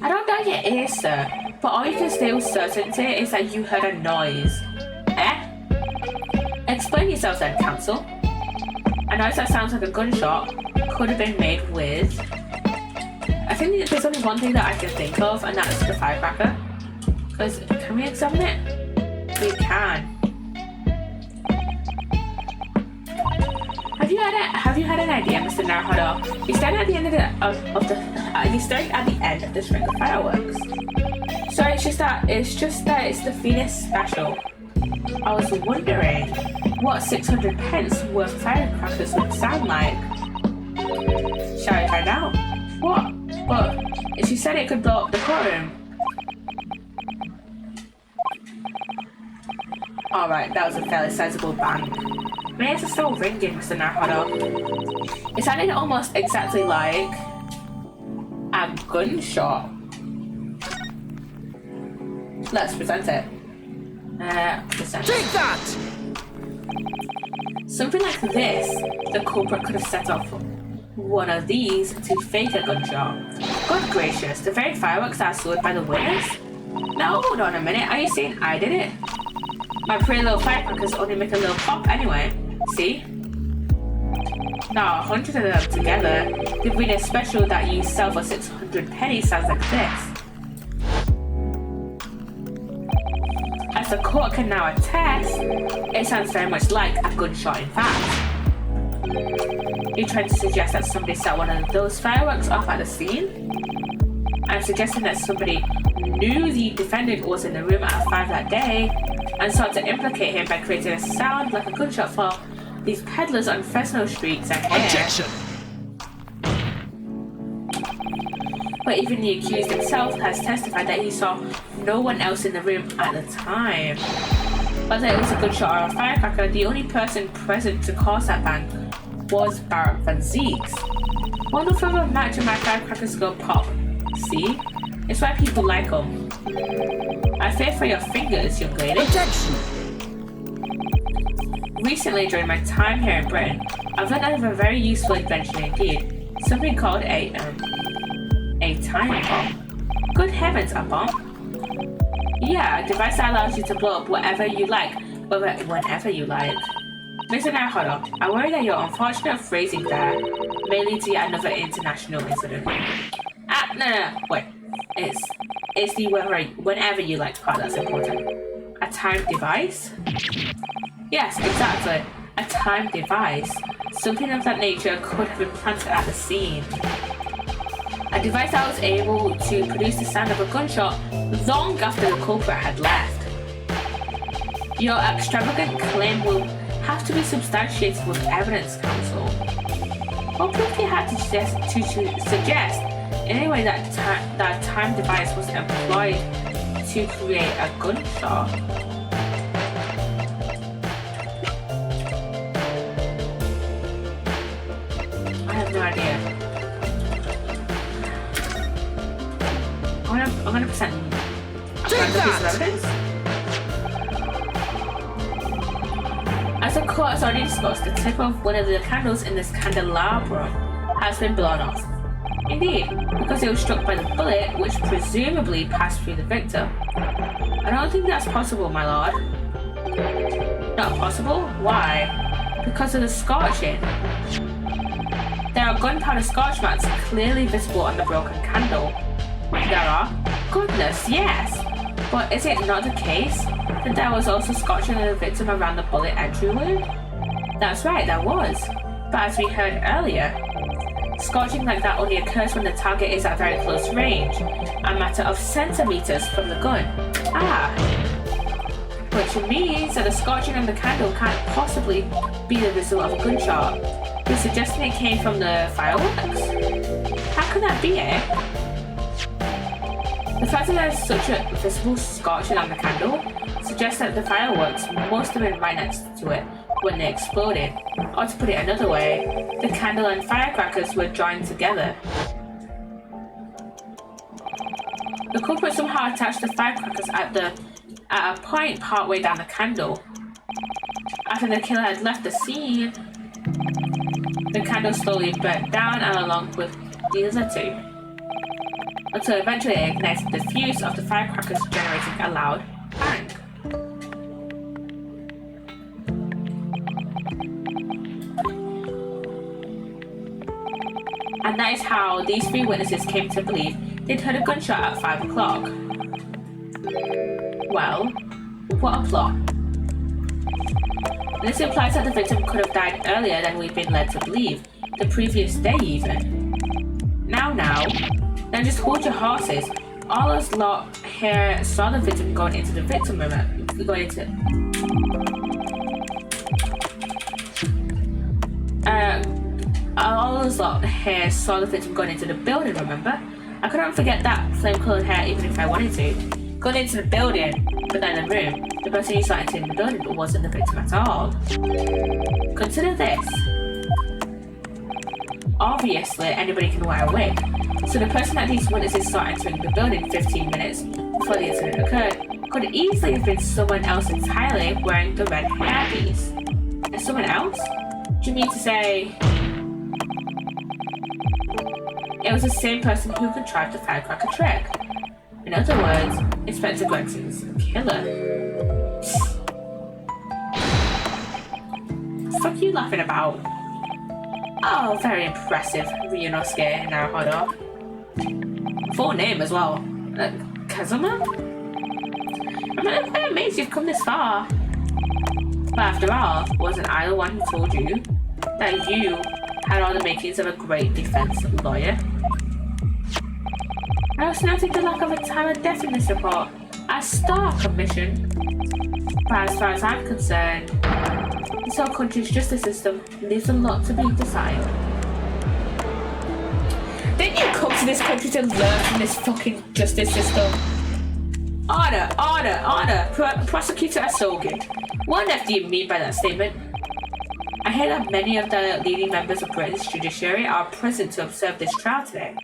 I don't doubt your ears, sir, but all you can say with certainty is that you heard a noise. Eh? Explain yourself then, counsel. A noise that sounds like a gunshot could have been made with... I think there's only one thing that I can think of, and that's the firecracker. Because, can we examine it? We can. Have you had an idea, Mr. Naruhodo? You're standing at the end of the string of fireworks. Sorry, it's just that it's the Phoenix special. I was wondering what 600 pence worth of firecrackers would sound like. Shall we find out? What? Well, she said it could blow up the courtroom. Alright, that was a fairly sizable bang. My ears are still ringing, Mr. Naruhodo. It sounded almost exactly like a gunshot. Let's present it. Take that! Something like this, the culprit could have set off one of these to fake a gunshot. Good gracious, the very fireworks are stored by the witness? Now hold on a minute, are you saying I did it? My pretty little firecrackers only make a little pop anyway. See? Now 100 of them together, the Venus special that you sell for 600 pennies sounds like this. As the court can now attest, it sounds very much like a gunshot in fact. You're trying to suggest that somebody set one of those fireworks off at the scene? I'm suggesting that somebody knew the defendant was in the room at 5 that day and sought to implicate him by creating a sound like a gunshot for these peddlers on Fresno streets and here. Objection! But even the accused himself has testified that he saw no one else in the room at the time. Whether it was a gunshot or a firecracker, the only person present to cause that bang was Barak Van Zeeks. One of them match and my firecrackers go pop. See? It's why people like them. I fear for your fingers, young lady. Objection! Recently, during my time here in Britain, I've learned of a very useful invention indeed. Something called a time bomb. Good heavens, a bomb? Yeah, a device that allows you to blow up whatever you like, whenever you like. Mr. Naruhodo, I worry that your unfortunate phrasing there may lead to yet another international incident. No, wait. It's the whenever you like part that's important. A time device? Yes, exactly. A time device. Something of that nature could have been planted at the scene. A device that was able to produce the sound of a gunshot long after the culprit had left. Your extravagant claim will have to be substantiated with evidence, counsel. What proof do you have to suggest anyway that time device was employed to create a gunshot? I have no idea. I'm gonna present a piece of evidence. As the court has already discussed, the tip of one of the candles in this candelabrum has been blown off. Indeed, because it was struck by the bullet, which presumably passed through the victim. I don't think that's possible, my lord. Not possible? Why? Because of the scorching. There are gunpowder scorch marks clearly visible on the broken candle. There are? Goodness, yes! But is it not the case that there was also scorching of the victim around the bullet entry wound? That's right, there was. But as we heard earlier, scorching like that only occurs when the target is at very close range, a matter of centimeters from the gun. Which means that the scorching on the candle can't possibly be the result of a gunshot. You're suggesting it came from the fireworks? How could that be, eh? The fact that there's such a visible scorching on the candle suggests that the fireworks must have been right next to it when they exploded. Or to put it another way, the candle and firecrackers were joined together. The culprit somehow attached the firecrackers at a point partway down the candle. After the killer had left the scene, the candle slowly burnt down and along with the other two, until eventually it ignited the fuse of the firecrackers, generating a loud bang. And that is how these three witnesses came to believe they'd heard a gunshot at 5 o'clock. Well, what a plot. This implies that the victim could have died earlier than we've been led to believe, the previous day even. Now, then just hold your horses. All us lot here saw the victim going into the victim room, all us lot here saw the victim going into the building, remember? I couldn't forget that flame-colored hair even if I wanted to. Going into the building, but then the room, the person you saw entering the building wasn't the victim at all. Consider this. Obviously, anybody can wear a wig, so the person that these witnesses saw entering the building 15 minutes before the incident occurred could easily have been someone else entirely wearing the red hairpiece. And someone else? Do you mean to say it was the same person who contrived the firecracker trick? In other words, Inspector Gregson's killer. Fuck you laughing about? Oh, very impressive, Ryunosuke Naruhodo. Full name as well. Kazuma? I'm quite amazed you've come this far. But after all, wasn't I the one who told you that you had all the makings of a great defense lawyer? I also noted the lack of a time of death in this report. A stark omission. But as far as I'm concerned, this whole country's justice system leaves a lot to be desired. Didn't you come to this country to learn from this fucking justice system? Order! Prosecutor Asogi. What on earth do you mean by that statement? I hear that many of the leading members of Britain's judiciary are present to observe this trial today,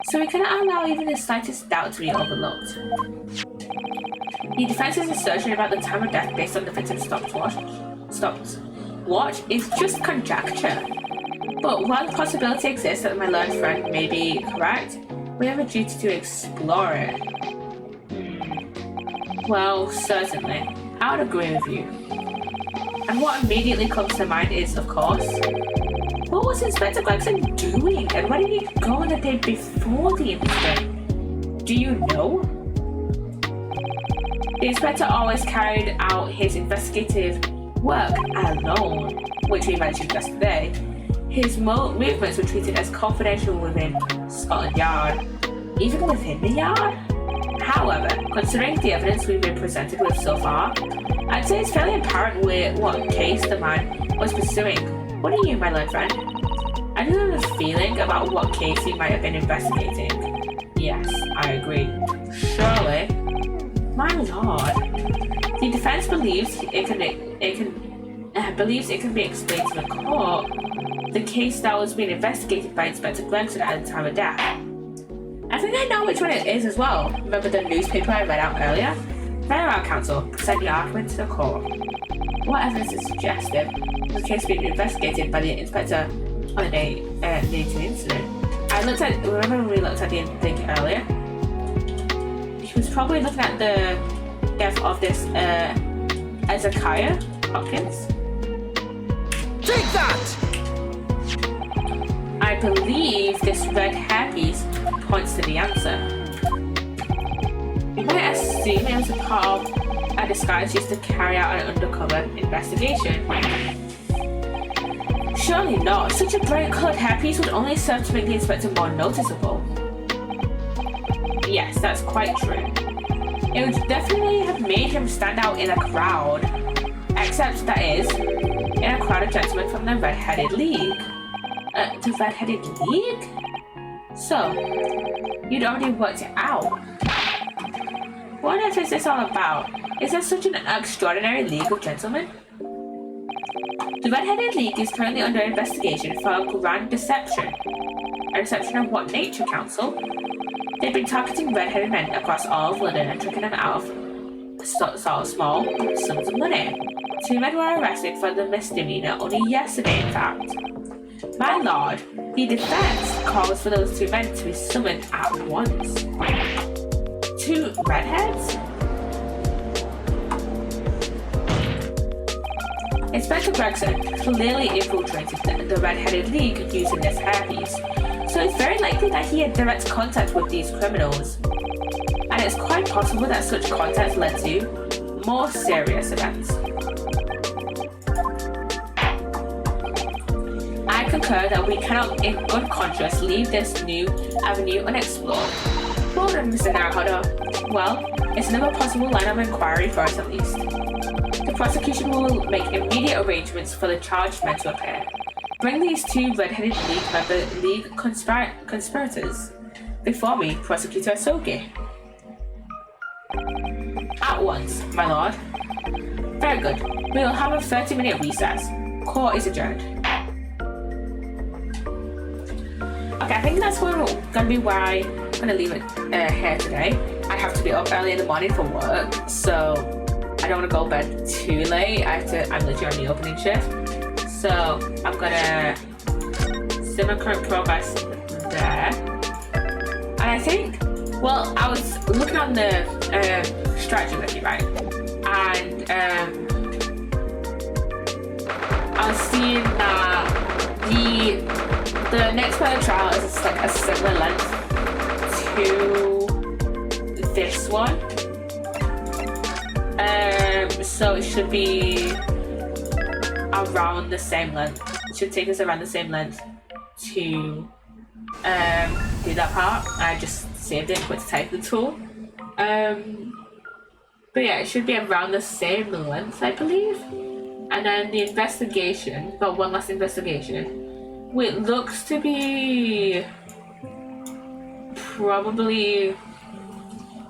so we cannot allow even the slightest doubt to be overlooked. The defense's assertion about the time of death based on the victim's stopwatch is just conjecture. But while the possibility exists that my learned friend may be correct, we have a duty to explore it. Well, certainly. I would agree with you. And what immediately comes to mind is, of course, what was Inspector Gregson doing, and where did he go on the day before the incident? Do you know? The inspector always carried out his investigative work alone, which we mentioned yesterday. His movements were treated as confidential within Scotland Yard, even within the yard. However, considering the evidence we've been presented with so far, I'd say it's fairly apparent what case the man was pursuing. What do you, my learned friend? I do have a feeling about what case he might have been investigating. Yes, I agree. Surely. My lord. The defense believes it can be explained to the court the case that was being investigated by Inspector Gregson at the time of death. I think I know which one it is as well. Remember the newspaper I read out earlier? Very well, counsel. Present your argument to the court. What evidence is suggestive of the case being investigated by the inspector on the day leading to the incident? Remember when we looked at the thing earlier? He was probably looking at the death of this Ezekiah Hopkins. Take that! believe this red hairpiece points to the answer. You might assume it was a part of a disguise used to carry out an undercover investigation. Surely not. Such a bright coloured hairpiece would only serve to make the inspector more noticeable. Yes, that's quite true. It would definitely have made him stand out in a crowd. Except, that is, in a crowd of gentlemen from the Red-Headed League. The Red-Headed League? So, you'd already worked it out. What on earth is this all about? Is there such an extraordinary league of gentlemen? The Red-Headed League is currently under investigation for a grand deception. A deception of what nature, Council? They've been targeting red-headed men across all of London and tricking them out of small sums of money. 2 men were arrested for the misdemeanor only yesterday, in fact. My lord, the defense calls for those 2 men to be summoned at once. 2 redheads? Inspector Gregson clearly infiltrated the Red-Headed League using this hairpiece, so it's very likely that he had direct contact with these criminals. And it's quite possible that such contact led to more serious events. I concur that we cannot, if unconscious, leave this new avenue unexplored. Well done, Mr. Naruhodo. Well, it's another possible line of inquiry for us at least. The prosecution will make immediate arrangements for the charged men to appear. Bring these 2 Red-Headed League conspirators before me, Prosecutor Asogi. At once, my lord. Very good. We will have a 30-minute recess. Court is adjourned. Okay, I think that's gonna be where I'm gonna leave it here today. I have to be up early in the morning for work, so I don't want to go to bed too late. I'm literally on the opening shift. So I'm gonna save my current progress there. And I think, well, I was looking on the strategy wiki, right? And I was seeing that the next part of the trial is like a similar length to this one. So it should be around the same length. It should take us around the same length to do that part. I just saved it with the typing tool. But yeah, it should be around the same length, I believe. And then the investigation, got one last investigation. It looks to be probably,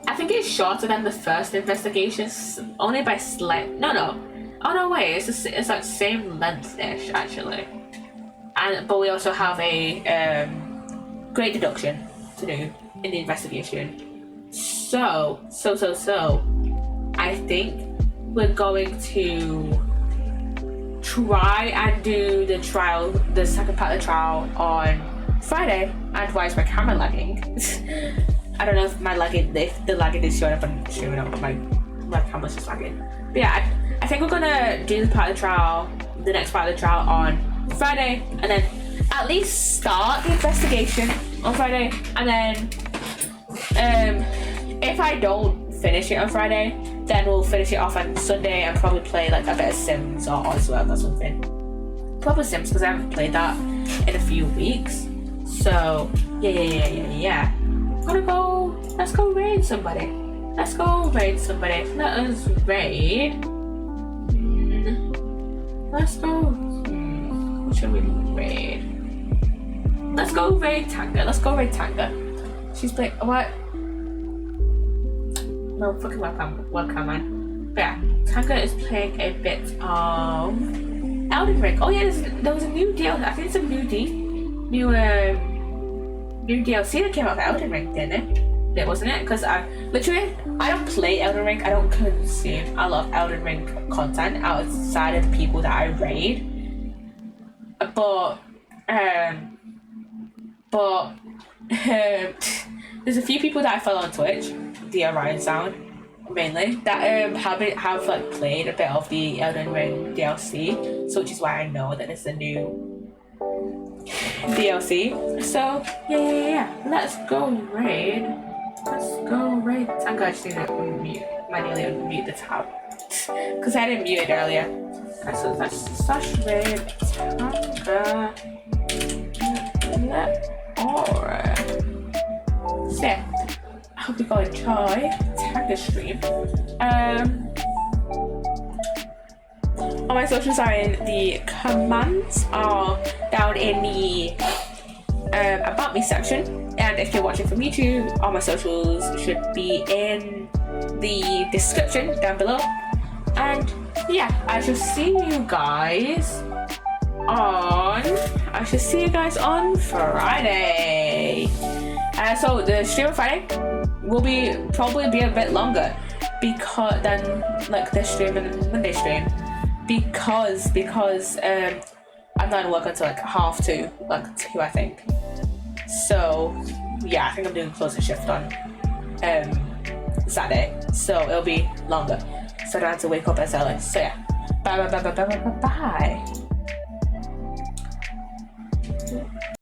I think it's shorter than the first investigation, only by slight. No. Oh no, wait. It's like same length-ish actually. But we also have a great deduction to do in the investigation. So I think we're going to try and do the second part of the trial on Friday. And why is my camera lagging? I don't know if the lagging is showing up and showing up, but my camera's just lagging. But yeah, I think we're gonna do the next part of the trial on Friday, and then at least start the investigation on Friday, and then if I don't finish it on Friday, then we'll finish it off on Sunday and probably play like a bit of Sims or Oswald or something. Probably Sims, because I haven't played that in a few weeks. So yeah. Let's go raid somebody. Let us raid. Let's go. Who should we raid? Let's go raid Tanga. She's playing what? No, fucking webcam man. But yeah, Tanga is playing a bit of Elden Ring. Oh yeah, there was a new DLC. I think it's a new DLC that came out of Elden Ring, didn't it? It wasn't it? Because I don't play Elden Ring. I don't consume a lot of Elden Ring content outside of the people that I raid. But there's a few people that I follow on Twitch, the Orion Sound mainly, that have like played a bit of the Elden Ring DLC, so which is why I know that it's a new DLC. So yeah. Let's go raid. I'm gonna just need to manually unmute the tab because I didn't mute it earlier. So that's slash raid Tanga. Alright. So yeah, I hope you guys enjoy Tanga stream. All my socials are in the commands, are down in the about me section, and if you're watching from YouTube, all my socials should be in the description down below. And yeah, I shall see you guys on Friday. So the stream on Friday will probably be a bit longer than like this stream and Monday stream because I'm not in work until like 2:30, like 2 I think. So yeah, I think I'm doing a closer shift on Saturday, so it'll be longer, so I don't have to wake up as early. So yeah, bye.